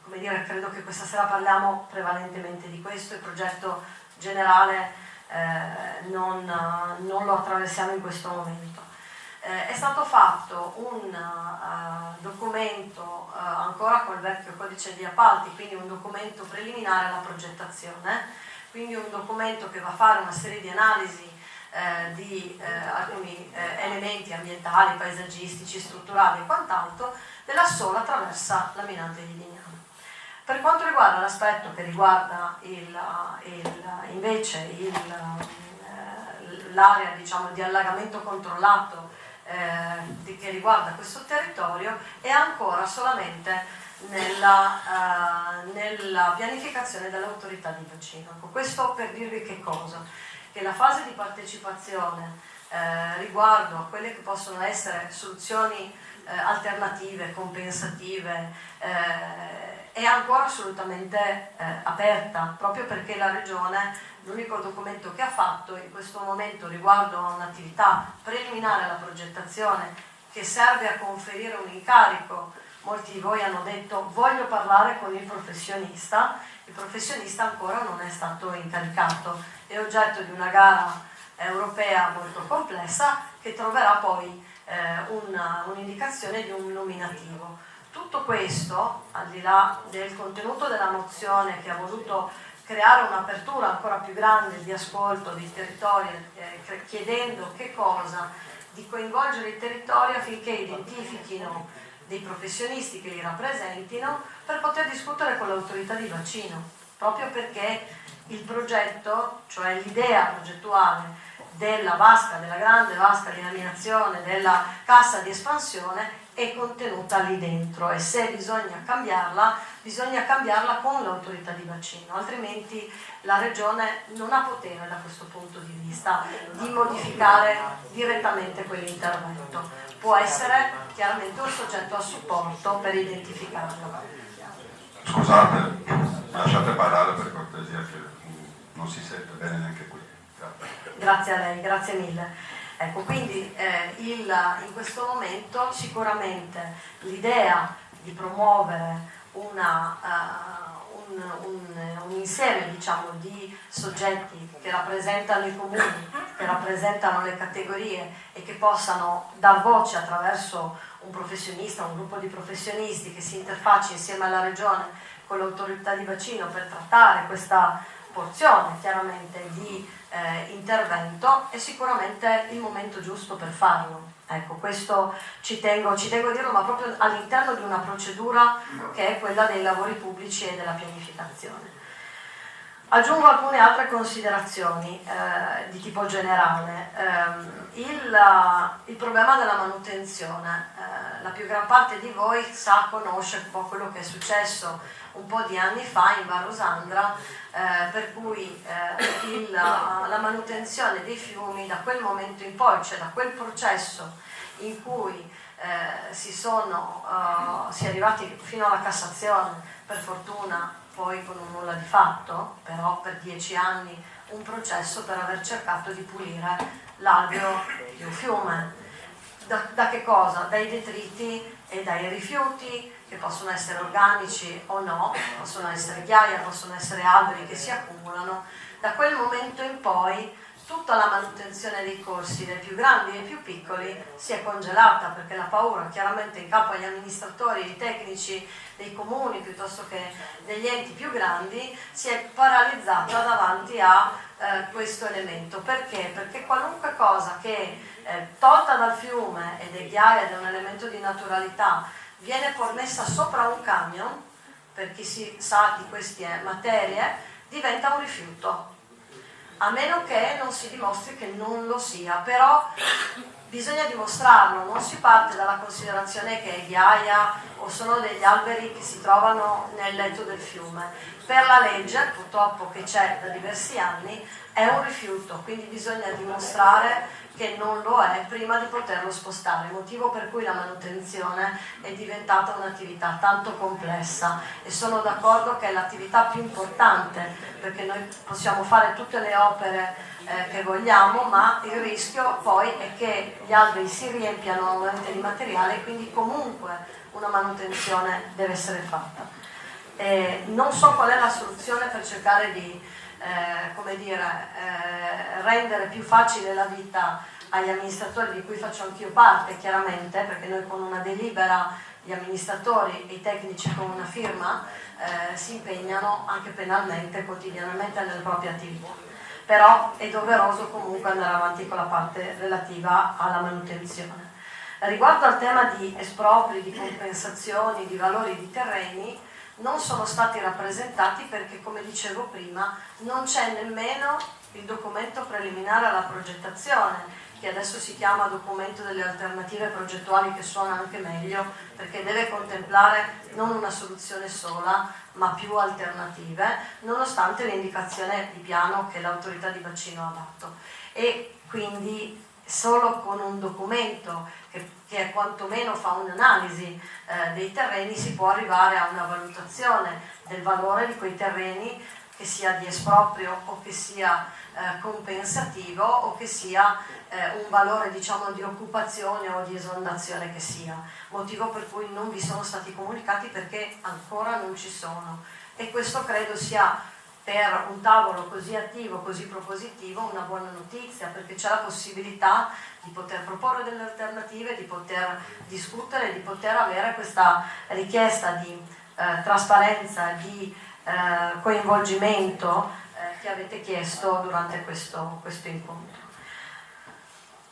come dire, credo che questa sera parliamo prevalentemente di questo, il progetto generale non lo attraversiamo in questo momento. È stato fatto un documento ancora col vecchio codice di appalti, quindi un documento preliminare alla progettazione, quindi un documento che va a fare una serie di analisi di alcuni elementi ambientali, paesaggistici, strutturali e quant'altro della sola traversa laminante di Dignano. Per quanto riguarda l'aspetto che riguarda invece l'area, diciamo, di allagamento controllato che riguarda questo territorio, è ancora solamente nella pianificazione dell'autorità di bacino. Questo per dirvi che cosa? Che la fase di partecipazione riguardo a quelle che possono essere soluzioni alternative, compensative, è ancora assolutamente aperta, proprio perché la Regione, l'unico documento che ha fatto in questo momento riguardo a un'attività preliminare alla progettazione che serve a conferire un incarico. Molti di voi hanno detto voglio parlare con il professionista ancora non è stato incaricato, è oggetto di una gara europea molto complessa che troverà poi un'indicazione di un nominativo. Tutto questo, al di là del contenuto della mozione che ha voluto creare un'apertura ancora più grande di ascolto dei territori, chiedendo che cosa? Di coinvolgere i territori affinché identifichino dei professionisti che li rappresentino per poter discutere con l'autorità di bacino, proprio perché il progetto, cioè l'idea progettuale della grande vasca di laminazione, della cassa di espansione, è contenuta lì dentro e se bisogna cambiarla con l'autorità di bacino, altrimenti la Regione non ha potere da questo punto di vista di modificare direttamente quell'intervento. Può essere chiaramente un soggetto a supporto per identificarlo. Scusate, lasciate parlare per cortesia che non si sente bene neanche qui. Grazie a lei, grazie mille. Ecco, quindi in questo momento sicuramente l'idea di promuovere un insieme, diciamo, di soggetti che rappresentano i comuni, che rappresentano le categorie e che possano dar voce attraverso un professionista, un gruppo di professionisti che si interfaccia insieme alla regione con l'autorità di bacino per trattare questa porzione chiaramente di intervento, è sicuramente il momento giusto per farlo. Ecco, questo ci tengo a dirlo, ma proprio all'interno di una procedura che è quella dei lavori pubblici e della pianificazione. Aggiungo alcune altre considerazioni di tipo generale. Il problema della manutenzione. La più gran parte di voi conosce un po' quello che è successo un po' di anni fa in Val Rosandra, per cui la manutenzione dei fiumi da quel momento in poi, cioè da quel processo in cui si è arrivati fino alla Cassazione, per fortuna poi con un nulla di fatto, però per 10 anni un processo per aver cercato di pulire l'alveo di un fiume. Da che cosa? Dai detriti e dai rifiuti, che possono essere organici o no, possono essere ghiaia, possono essere alberi che si accumulano. Da quel momento in poi tutta la manutenzione dei corsi, dei più grandi e dei più piccoli, si è congelata, perché la paura chiaramente in capo agli amministratori, ai tecnici dei comuni piuttosto che degli enti più grandi si è paralizzata davanti a questo elemento. Perché? Perché qualunque cosa che tolta dal fiume ed è ghiaia ed è un elemento di naturalità viene messa sopra un camion, per chi si sa di queste materie, diventa un rifiuto, a meno che non si dimostri che non lo sia. Però bisogna dimostrarlo, non si parte dalla considerazione che è ghiaia o sono degli alberi che si trovano nel letto del fiume. Per la legge, purtroppo che c'è da diversi anni, è un rifiuto, quindi bisogna dimostrare che non lo è prima di poterlo spostare, motivo per cui la manutenzione è diventata un'attività tanto complessa, e sono d'accordo che è l'attività più importante, perché noi possiamo fare tutte le opere che vogliamo, ma il rischio poi è che gli alberi si riempiano nuovamente di materiale e quindi comunque una manutenzione deve essere fatta. Non so qual è la soluzione per cercare di rendere più facile la vita agli amministratori, di cui faccio anch'io parte chiaramente, perché noi con una delibera gli amministratori e i tecnici con una firma si impegnano anche penalmente, quotidianamente nelle proprie attività. Però è doveroso comunque andare avanti con la parte relativa alla manutenzione. Riguardo al tema di espropri, di compensazioni, di valori di terreni, non sono stati rappresentati perché, come dicevo prima, non c'è nemmeno il documento preliminare alla progettazione, che adesso si chiama documento delle alternative progettuali, che suona anche meglio perché deve contemplare non una soluzione sola ma più alternative, nonostante l'indicazione di piano che l'autorità di bacino ha dato. E quindi solo con un documento che quantomeno fa un'analisi dei terreni si può arrivare a una valutazione del valore di quei terreni, che sia di esproprio o che sia compensativo o che sia un valore, diciamo, di occupazione o di esondazione che sia, motivo per cui non vi sono stati comunicati, perché ancora non ci sono, e questo credo sia, per un tavolo così attivo, così propositivo, una buona notizia, perché c'è la possibilità di poter proporre delle alternative, di poter discutere, di poter avere questa richiesta di trasparenza, di coinvolgimento che avete chiesto durante questo incontro.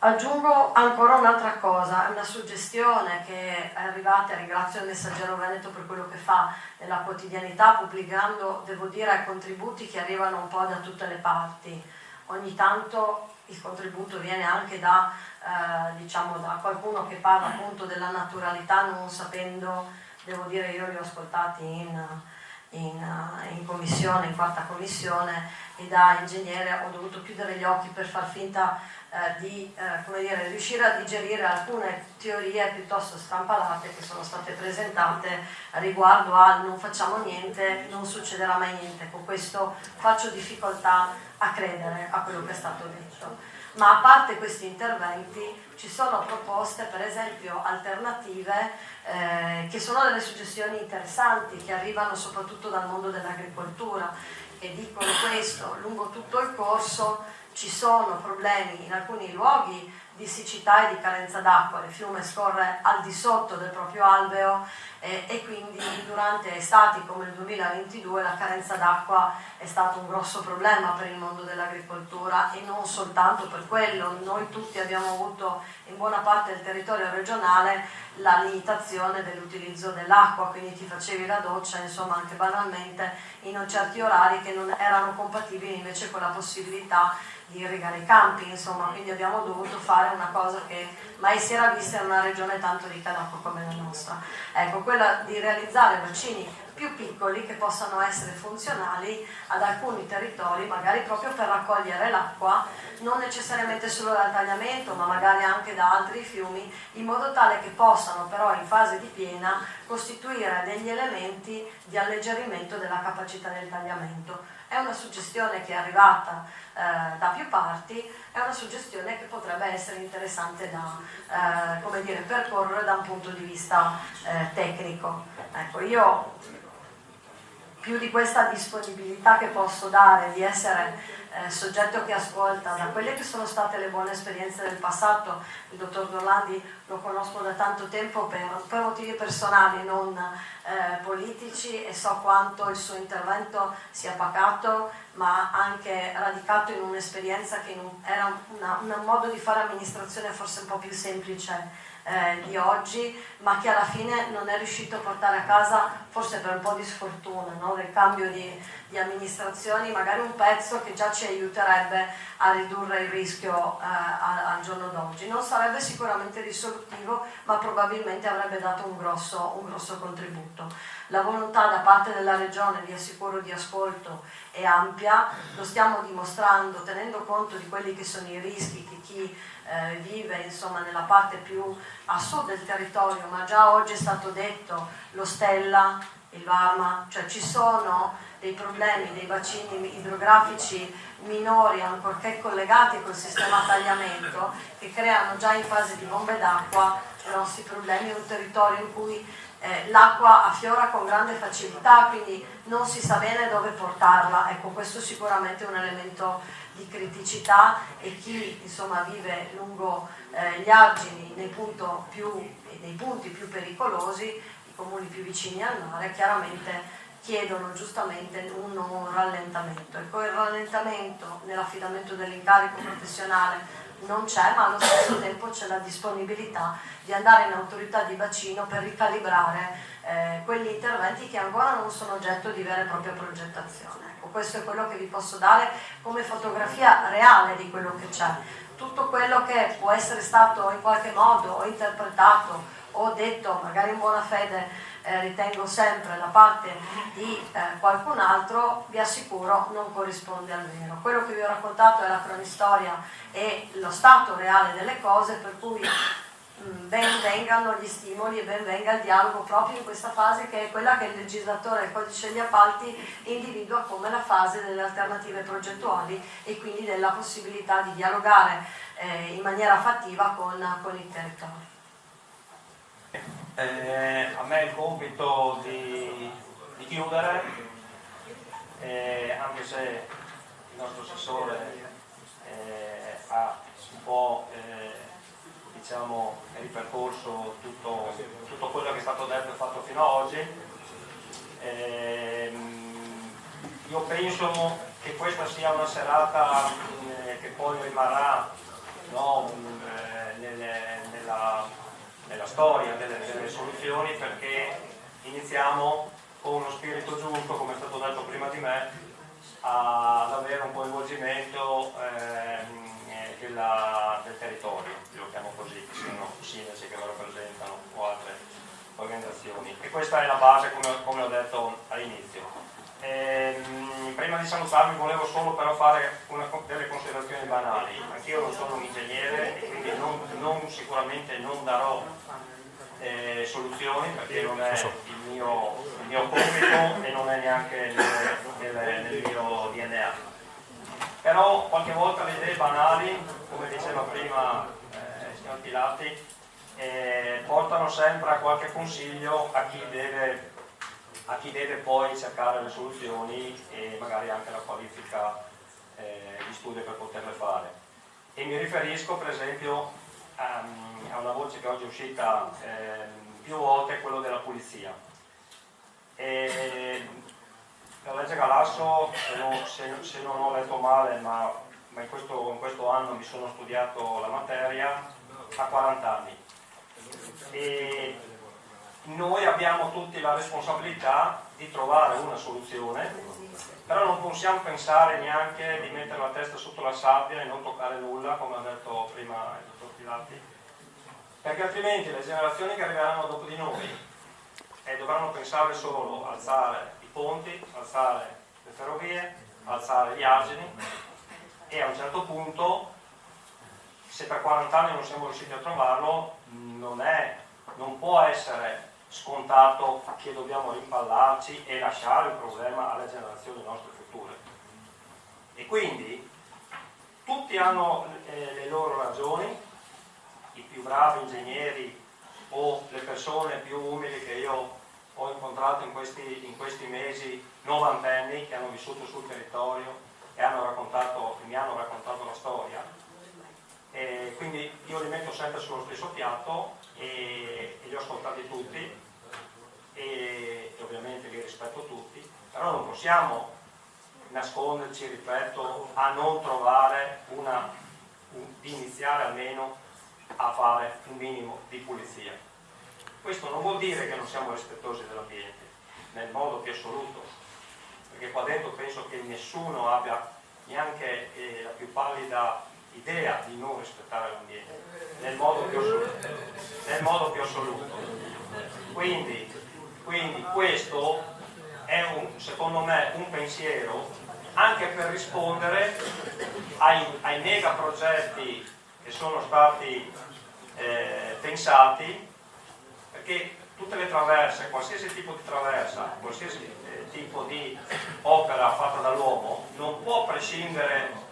Aggiungo ancora un'altra cosa, una suggestione che è arrivata, e ringrazio il Messaggero Veneto per quello che fa nella quotidianità, pubblicando, devo dire, contributi che arrivano un po' da tutte le parti. Ogni tanto il contributo viene anche da qualcuno che parla appunto della naturalità, non sapendo, devo dire, io li ho ascoltati in commissione, in quarta commissione, e da ingegnere ho dovuto chiudere gli occhi per far finta di riuscire a digerire alcune teorie piuttosto strampalate che sono state presentate riguardo al non facciamo niente, non succederà mai niente. Con questo faccio difficoltà a credere a quello che è stato detto. Ma a parte questi interventi ci sono proposte, per esempio alternative, che sono delle suggestioni interessanti, che arrivano soprattutto dal mondo dell'agricoltura, e dicono questo: lungo tutto il corso ci sono problemi in alcuni luoghi di siccità e di carenza d'acqua. Il fiume scorre al di sotto del proprio alveo e quindi durante estati come il 2022 la carenza d'acqua è stato un grosso problema per il mondo dell'agricoltura, e non soltanto per quello. Noi tutti abbiamo avuto in buona parte del territorio regionale la limitazione dell'utilizzo dell'acqua, quindi ti facevi la doccia, insomma, anche banalmente in certi orari che non erano compatibili invece con la possibilità di irrigare i campi, insomma, quindi abbiamo dovuto fare una cosa che mai si era vista in una regione tanto ricca d'acqua come la nostra. Ecco, quella di realizzare bacini più piccoli che possano essere funzionali ad alcuni territori, magari proprio per raccogliere l'acqua, non necessariamente solo dal tagliamento, ma magari anche da altri fiumi, in modo tale che possano però in fase di piena costituire degli elementi di alleggerimento della capacità del tagliamento. È una suggestione che è arrivata da più parti, è una suggestione che potrebbe essere interessante da come dire, percorrere da un punto di vista tecnico. Ecco, io più di questa disponibilità che posso dare di essere soggetto che ascolta da quelle che sono state le buone esperienze del passato. Il dottor D'Orlandi lo conosco da tanto tempo per motivi personali, non politici, e so quanto il suo intervento sia pacato ma anche radicato in un'esperienza che era un modo di fare amministrazione forse un po' più semplice di oggi, ma che alla fine non è riuscito a portare a casa, forse per un po' di sfortuna, no? Del cambio di amministrazioni, magari un pezzo che già ci aiuterebbe a ridurre il rischio al giorno d'oggi. Non sarebbe sicuramente risolutivo, ma probabilmente avrebbe dato un grosso contributo. La volontà da parte della Regione, vi assicuro, di ascolto è ampia, lo stiamo dimostrando tenendo conto di quelli che sono i rischi che chi vive, insomma, nella parte più a sud del territorio, ma già oggi è stato detto lo Stella, il Varma, cioè ci sono dei problemi, dei bacini idrografici minori ancorché collegati col sistema a tagliamento, che creano già in fase di bombe d'acqua grossi problemi in un territorio in cui l'acqua affiora con grande facilità, quindi non si sa bene dove portarla. Ecco, questo sicuramente è un elemento di criticità, e chi insomma vive lungo gli argini nei punti più pericolosi, i comuni più vicini al mare, chiaramente chiedono giustamente un rallentamento. Ecco, il rallentamento nell'affidamento dell'incarico professionale non c'è, ma allo stesso tempo c'è la disponibilità di andare in autorità di bacino per ricalibrare quegli interventi che ancora non sono oggetto di vera e propria progettazione. Ecco, questo è quello che vi posso dare come fotografia reale di quello che c'è. Tutto quello che può essere stato in qualche modo o interpretato o detto, magari in buona fede, ritengo sempre da parte di qualcun altro, vi assicuro non corrisponde al vero. Quello che vi ho raccontato è la cronistoria e lo stato reale delle cose, per cui ben vengano gli stimoli e ben venga il dialogo proprio in questa fase, che è quella che il legislatore del codice degli appalti individua come la fase delle alternative progettuali e quindi della possibilità di dialogare in maniera fattiva con il territorio. A me il compito di chiudere, anche se il nostro assessore ha un po' diciamo ripercorso tutto quello che è stato detto e fatto fino ad oggi. Io penso che questa sia una serata che poi rimarrà, no, nella storia delle soluzioni, perché iniziamo con uno spirito giusto, come è stato detto prima di me, ad avere un coinvolgimento del territorio, io lo chiamo così, che siano sindaci che lo rappresentano o altre organizzazioni, e questa è la base, come ho detto all'inizio. Prima di salutarvi volevo solo però fare delle considerazioni banali. Anch'io non sono un ingegnere e quindi sicuramente non darò soluzioni, perché non è il mio compito e non è neanche nel mio DNA. Però qualche volta le idee banali, come diceva prima il signor Pilati, portano sempre a qualche consiglio a chi deve poi cercare le soluzioni e magari anche la qualifica di studio per poterle fare. E mi riferisco per esempio a una voce che oggi è uscita più volte, quello della pulizia. La legge Galasso, se non ho letto male, ma in questo anno mi sono studiato la materia, ha 40 anni. E noi abbiamo tutti la responsabilità di trovare una soluzione, però non possiamo pensare neanche di mettere la testa sotto la sabbia e non toccare nulla, come ha detto prima il dottor Pilati, perché altrimenti le generazioni che arriveranno dopo di noi dovranno pensare solo a alzare i ponti, alzare le ferrovie, alzare gli argini, e a un certo punto, se per 40 anni non siamo riusciti a trovarlo, non può essere scontato che dobbiamo rimpallarci e lasciare il problema alle generazioni nostre future. E quindi tutti hanno le loro ragioni, i più bravi ingegneri o le persone più umili che io ho incontrato in questi mesi, novantenni che hanno vissuto sul territorio e mi hanno raccontato la storia. E quindi io li metto sempre sullo stesso piatto e li ho ascoltati tutti e ovviamente li rispetto tutti, però non possiamo nasconderci, ripeto, a non trovare di iniziare almeno a fare un minimo di pulizia. Questo non vuol dire che non siamo rispettosi dell'ambiente, nel modo più assoluto, perché qua dentro penso che nessuno abbia neanche la più pallida idea di non rispettare l'ambiente, nel modo più assoluto. Quindi questo è secondo me un pensiero anche per rispondere ai mega progetti che sono stati pensati, perché tutte le traverse, qualsiasi tipo di traversa, qualsiasi tipo di opera fatta dall'uomo non può prescindere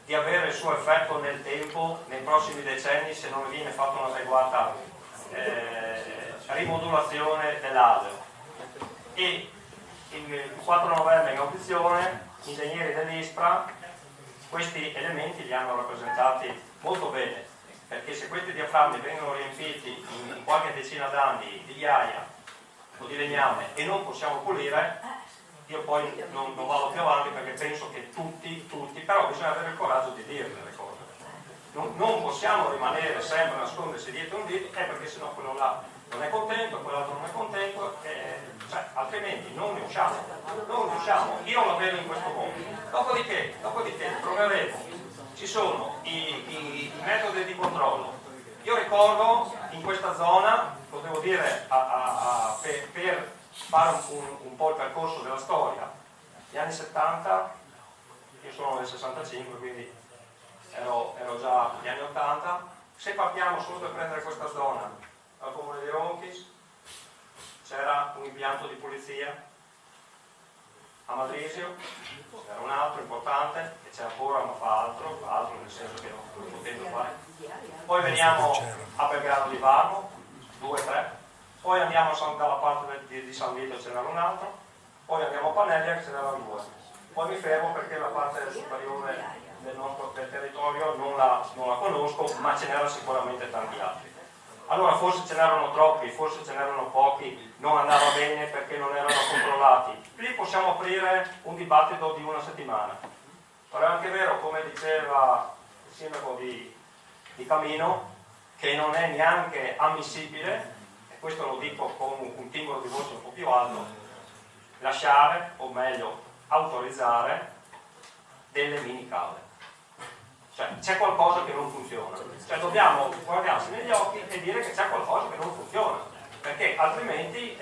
di avere il suo effetto nel tempo, nei prossimi decenni, se non viene fatta un'adeguata rimodulazione dell'alveo. E il 4 novembre in audizione gli ingegneri dell'ISPRA questi elementi li hanno rappresentati molto bene, perché se questi diaframmi vengono riempiti in qualche decina d'anni di ghiaia o di legname e non possiamo pulire, io poi non vado più avanti, perché penso che tutti, però bisogna avere il coraggio di dirle le cose. Non possiamo rimanere sempre a nascondersi dietro un dito, perché sennò quello là non è contento, quell'altro non è contento, altrimenti non ne usciamo. Io la vedo in questo modo. Dopodiché proveremo. Ci sono i metodi di controllo. Io ricordo in questa zona, lo devo dire per fare un po' il percorso della storia, gli anni 70, io sono del 65, quindi ero già negli anni 80, se partiamo solo per prendere questa zona, al comune di Ronchis, c'era un impianto di pulizia, a Madrisio c'era un altro importante, e c'è ancora, ma fa altro nel senso che non potendo fare. Poi veniamo a Belgrano di Varmo, 2, 3, poi andiamo dalla parte di San Vito, ce n'era un altro, poi andiamo a Panellia, ce n'erano 2. Poi mi fermo perché la parte superiore del territorio non la conosco, ma ce n'erano sicuramente tanti altri. Allora forse ce n'erano troppi, forse ce n'erano pochi, non andava bene perché non erano controllati. Lì possiamo aprire un dibattito di una settimana. Però è anche vero, come diceva il sindaco di Camino, che non è neanche ammissibile, e questo lo dico con un timbro di voce un po' più alto, lasciare, o meglio autorizzare, delle mini cave. Cioè c'è qualcosa che non funziona, cioè dobbiamo guardarsi negli occhi e dire che c'è qualcosa che non funziona, perché altrimenti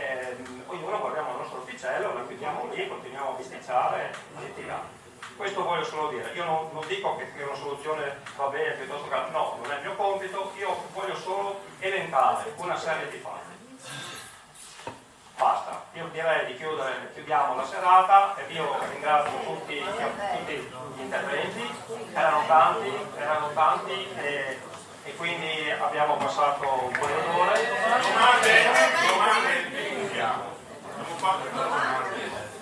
ognuno guardiamo il nostro orticello, la chiudiamo lì, continuiamo a bisticciare e litigare. Questo voglio solo dire, io non dico che una soluzione va bene piuttosto che no, non è il mio compito, io voglio solo elencare una serie di fatti. Basta, io direi di chiudiamo la serata e io ringrazio tutti gli interventi, erano tanti e quindi abbiamo passato un po' di ore.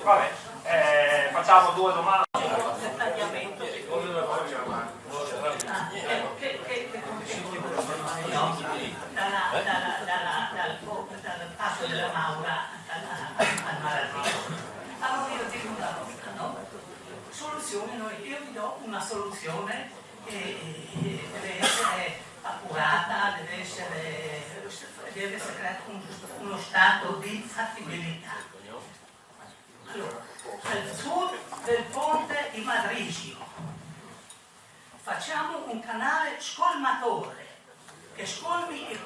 Vabbè, facciamo 2 domande. dal passo della Maura al Maradino. Allora io dico una cosa, no? Soluzione, io vi do una soluzione che deve essere appurata, deve essere creato uno stato di fattibilità. Allora, al sud del ponte di Madrisio facciamo un canale scolmatore che scolmi il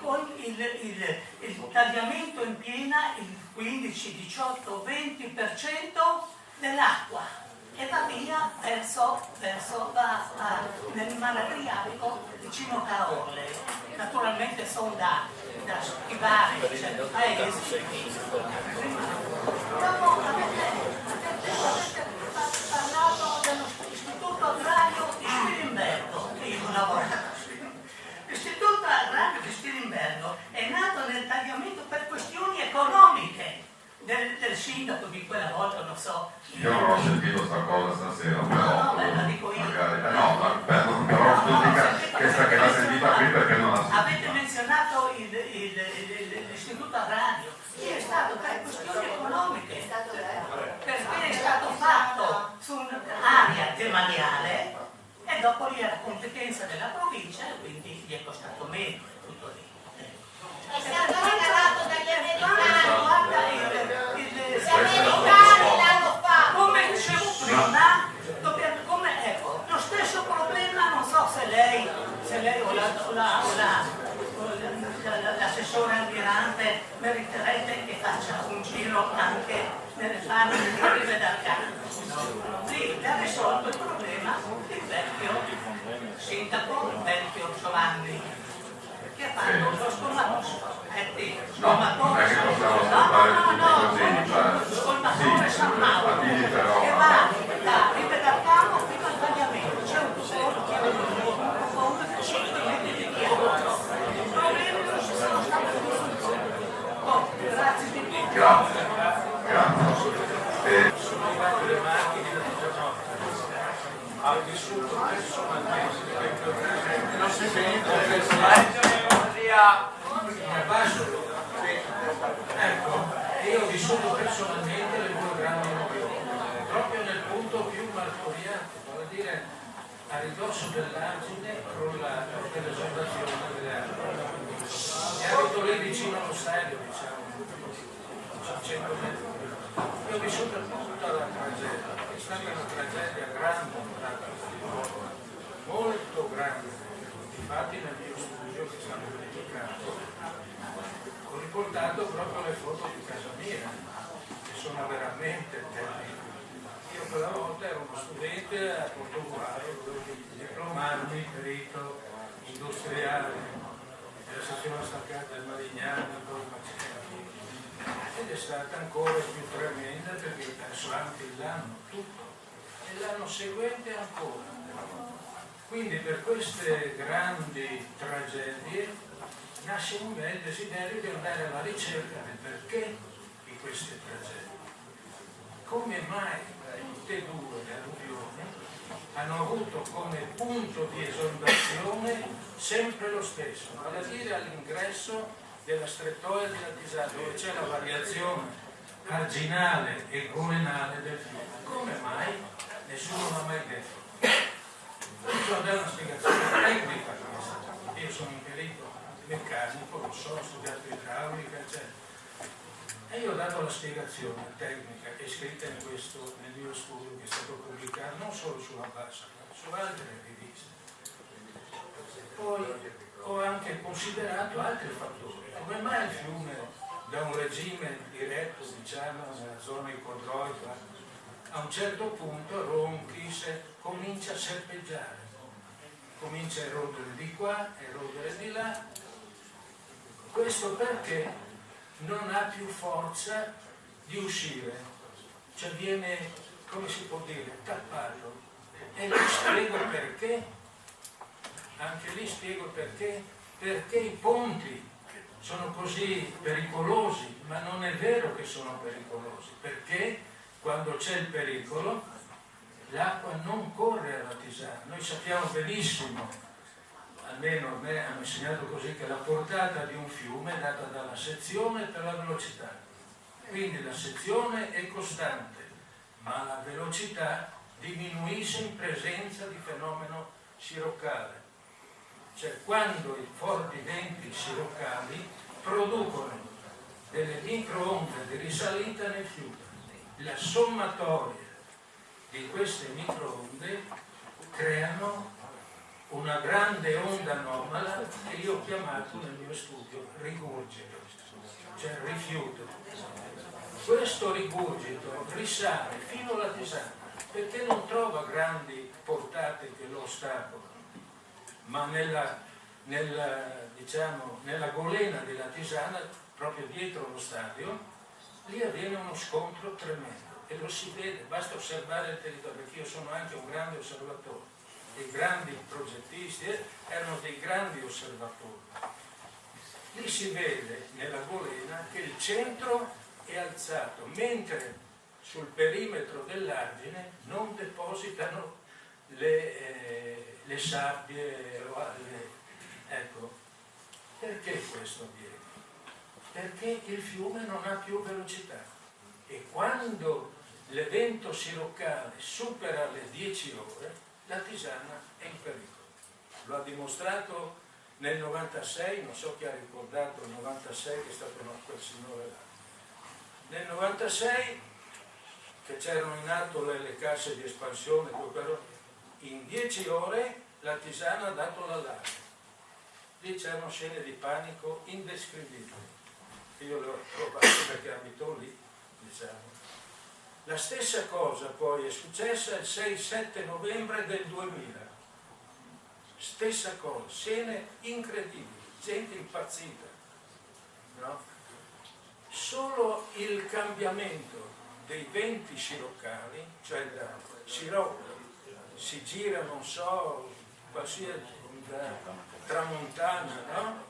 tagliamento in piena il 15, 18, 20% dell'acqua e va via verso nel mare Adriatico vicino a Orle. Naturalmente sono da schivare certi paesi. Dopo avete parlato dell'Istituto Agrario di Spilimbergo, che io ho lavorato. L'Istituto Agrario di Spilimbergo è nato nel tagliamento per questioni economiche del sindaco di quella volta, non so. Io non ho sentito sta cosa stasera, però la dico io. Magari, però che l'ha sentita qui perché non l'ha sentita. Avete menzionato l'Istituto Agrario, che è stato per questioni economiche, perché è stato fatto su un'area demaniale e dopo lì era competenza della provincia e quindi gli è costato meno, tutto lì. È stato regalato dagli americani. Guarda, Gli americani l'hanno fatto. come dicevo prima, ecco, lo stesso problema, non so se lei o l'assessore Almirante meriterebbe che faccia un giro anche nelle farme di Rive d'Arcano. Sì, ha risolto il problema il vecchio sindaco, il vecchio Giovanni, che ha fatto lo scolmatore. Non è che possiamo ascoltare tutti così, Scolmatore San Mauro, che va da Rive d'Arcano fino al tagliamento. C'è un tubo che ha 5 metri di diametro. I problemi non ci sono stati risolti. Grazie di tutto. Grazie. Ha vissuto personalmente non si ecco, io ho vissuto personalmente le due grandi alluvioni, proprio nel punto più martoriato, vale a dire a ridosso dell'Argine con l'esondazione delle acque. E abito lì vicino allo stadio, diciamo, 100 metri. Io ho vissuto tutta la tragedia, è stata una tragedia grande, molto grande. Infatti nel mio studio che stanno verificando ho riportato proprio le foto di casa mia, che sono veramente terribili. Io quella volta ero uno studente a Portogruaro, dovevo diplomarmi perito industriale della sezione staccata del Marignano, ed è stata ancora più tremenda perché ho perso anche l'anno tutto e l'anno seguente ancora. Quindi per queste grandi tragedie nasce un bel desiderio di andare alla ricerca del perché di queste tragedie. Come mai tutte e due le alluvioni hanno avuto come punto di esondazione sempre lo stesso, vale a dire all'ingresso della strettoia di Latisano, dove c'è la variazione arginale e goenale del fiume. Come mai? Nessuno l'ha mai detto. Bisogna dare una spiegazione tecnica a questa. Io sono un perito meccanico, lo so, ho studiato idraulica, eccetera. E io ho dato la spiegazione tecnica che è scritta in questo, nel mio studio, che è stato pubblicato non solo sulla Bassa, ma su altre riviste. Poi ho anche considerato altri fattori. Come mai il fiume, da un regime diretto, diciamo, nella zona icodroica, a un certo punto comincia a serpeggiare, comincia a erodere di qua, erodere di là. Questo perché non ha più forza di uscire, cioè viene, come si può dire, tappato. E vi spiego perché, anche lì spiego perché i ponti sono così pericolosi, ma non è vero che sono pericolosi, perché quando c'è il pericolo l'acqua non corre a Latisano. Noi sappiamo benissimo almeno a me hanno insegnato così, che la portata di un fiume è data dalla sezione per la velocità. Quindi la sezione è costante, ma la velocità diminuisce in presenza di fenomeno siroccale. Cioè quando i forti venti siroccali producono delle microonde di risalita nel fiume. La sommatoria di queste microonde creano una grande onda anomala che io ho chiamato nel mio studio rigurgito, cioè rifiuto. Questo rigurgito risale fino alla Tisana perché non trova grandi portate che lo ostacolano, ma nella golena della Tisana, proprio dietro lo stadio, lì avviene uno scontro tremendo e lo si vede, basta osservare il territorio, perché io sono anche un grande osservatore. I grandi progettisti erano dei grandi osservatori. Lì si vede nella golena che il centro è alzato, mentre sul perimetro dell'argine non depositano le sabbie. Ecco, perché questo avviene? Perché il fiume non ha più velocità e quando l'evento siroccale supera le 10 ore, la Tisana è in pericolo. Lo ha dimostrato nel 96, non so chi ha ricordato il 96 che è stato quel signore là. Nel 96 che c'erano in atto le casse di espansione, in 10 ore la Tisana ha dato l'allarme. Lì c'erano scene di panico indescrivibili. Io le ho trovate perché abito lì, diciamo. La stessa cosa poi è successa il 6-7 novembre del 2000. Stessa cosa, scene incredibili, gente impazzita. No? Solo il cambiamento dei venti siroccali, cioè da sirocco si gira, non so, qualsiasi tramontana, no?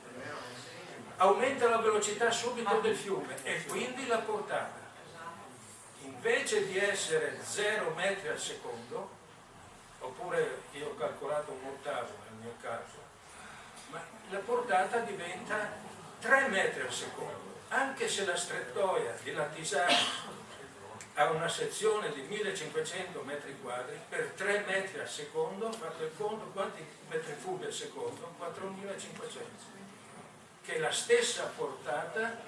Aumenta la velocità subito del fiume e quindi la portata. Invece di essere 0 metri al secondo, oppure io ho calcolato un ottavo nel mio caso, ma la portata diventa 3 metri al secondo, anche se la strettoia di La Tisana ha una sezione di 1500 metri quadri, per 3 metri al secondo, fate il conto, quanti metri cubi al secondo? 4500, che è la stessa portata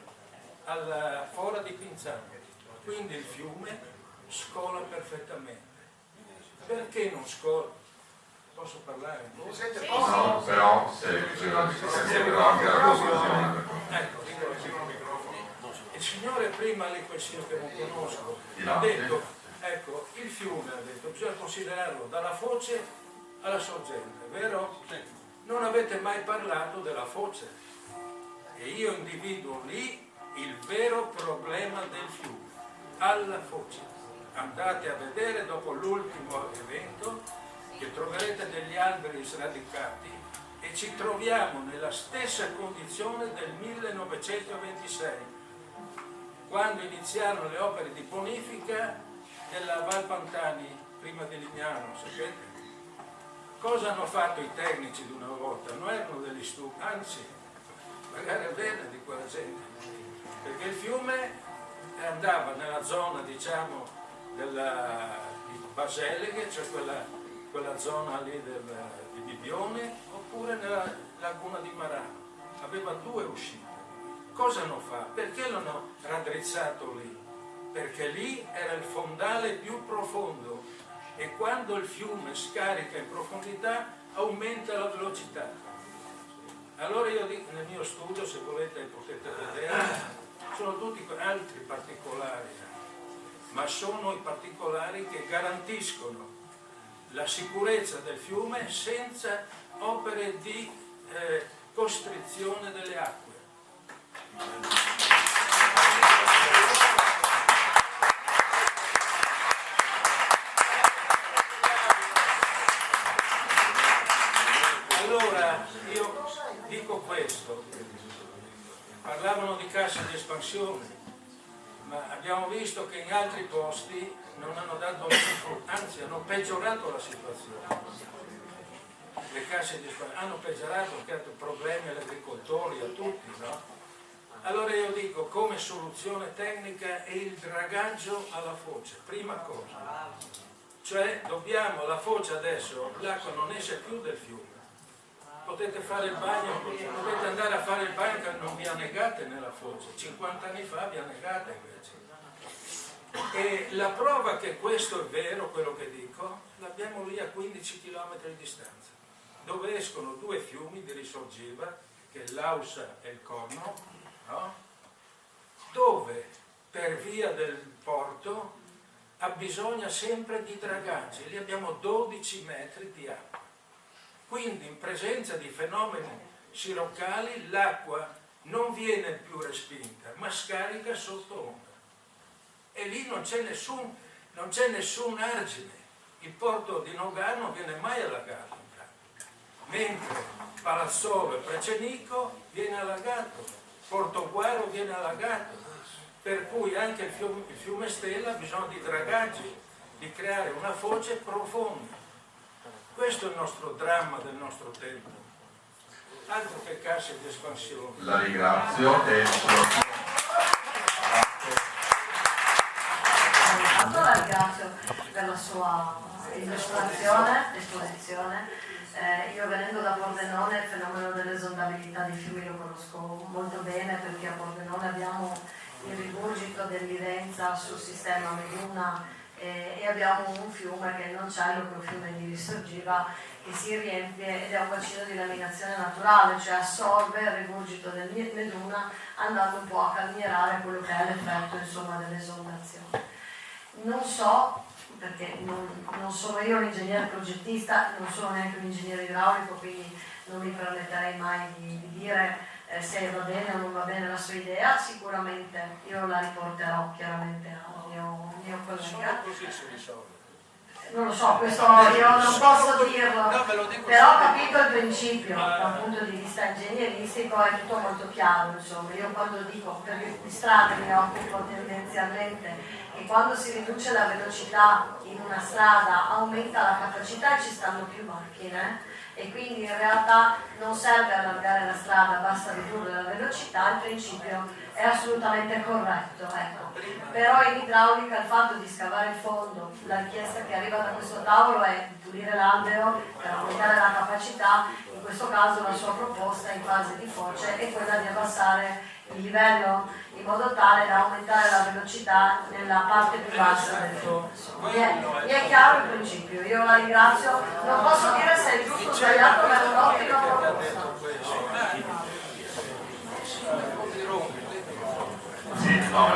alla fora di Pinzano. Quindi il fiume scola perfettamente. Perché non scola? Posso parlare un po'? No, però se però anche la conclusione. Ecco, il signore prima lì, quel signore che non conosco, ha detto, ecco, il fiume, ha detto, bisogna considerarlo dalla foce alla sorgente, vero? Non avete mai parlato della foce e io individuo lì il vero problema del fiume, alla foce. Andate a vedere dopo l'ultimo evento che troverete degli alberi sradicati e ci troviamo nella stessa condizione del 1926, quando iniziarono le opere di bonifica della Val Pantani, prima di Lignano, sapete? Cosa hanno fatto i tecnici di una volta? Non erano degli stupidi, anzi, magari è bene di quella gente, perché il fiume andava nella zona, diciamo, di Baseleghe, cioè quella zona lì di Bibione, oppure nella laguna di Marano. Aveva 2 uscite. Cosa hanno fatto? Perché l'hanno raddrizzato lì? Perché lì era il fondale più profondo e quando il fiume scarica in profondità aumenta la velocità. Allora io dico, nel mio studio, se volete potete vedere, sono tutti altri particolari, ma sono i particolari che garantiscono la sicurezza del fiume senza opere di costrizione delle acque. Allora io dico questo, parlavano di casse di espansione, ma abbiamo visto che in altri posti non hanno dato niente, anzi hanno peggiorato la situazione. le casse di risparmio hanno peggiorato, hanno creato problemi agli agricoltori, a tutti, no? Allora io dico, come soluzione tecnica è il dragaggio alla foce, prima cosa. Cioè la foce adesso, l'acqua non esce più del fiume. Potete fare il bagno, potete andare a fare il bagno che non vi annegate nella foce. 50 anni fa vi annegate invece. E la prova che questo è vero, quello che dico, l'abbiamo lì a 15 km di distanza, dove escono due fiumi di risorgiva, che è l'Ausa e il Corno, no? Dove per via del porto ha bisogno sempre di dragaggi. Lì abbiamo 12 metri di acqua. Quindi in presenza di fenomeni siroccali l'acqua non viene più respinta, ma scarica sotto onda. E lì non c'è nessun argine. Il porto di Nogaro non viene mai allagato, in pratica. Mentre Palazzolo e Precenico viene allagato, Portoguaro viene allagato. Per cui anche il fiume Stella ha bisogno di dragaggi, di creare una foce profonda. Questo è il nostro dramma del nostro tempo. Altro che casse di espansione. La ringrazio e la ringrazio per la sua esposizione. Io venendo da Pordenone il fenomeno dell'esondabilità dei fiumi lo conosco molto bene, perché a Pordenone abbiamo il rigurgito dell'Irenza sul sistema Meduna e abbiamo un fiume che è il Noncello, che è un fiume di risorgiva che si riempie ed è un bacino di laminazione naturale, cioè assorbe il rigurgito del Meduna andando un po' a calmierare quello che è l'effetto dell'esondazione. Non so, perché non sono io un ingegnere progettista, non sono neanche un ingegnere idraulico, quindi non mi permetterei mai di dire se va bene o non va bene la sua idea. Sicuramente io la riporterò chiaramente al mio collega. Così si risolve. Non lo so, questo io non posso dirlo, però ho capito il principio. Dal punto di vista ingegneristico è tutto molto chiaro, insomma. Io quando dico, perché di strade mi occupo tendenzialmente, e quando si riduce la velocità in una strada aumenta la capacità e ci stanno più macchine, e quindi in realtà non serve allargare la strada, basta ridurre la velocità, il principio è assolutamente corretto, ecco. Però in idraulica il fatto di scavare il fondo, la richiesta che arriva da questo tavolo è di pulire l'albero per aumentare la capacità. In questo caso la sua proposta in fase di foce è quella di abbassare il livello in modo tale da aumentare la velocità nella parte più bassa del fiume. Mi è chiaro il principio, io la ringrazio, non posso dire se è giusto o sbagliato, ma è un'ottima proposta. sì, no,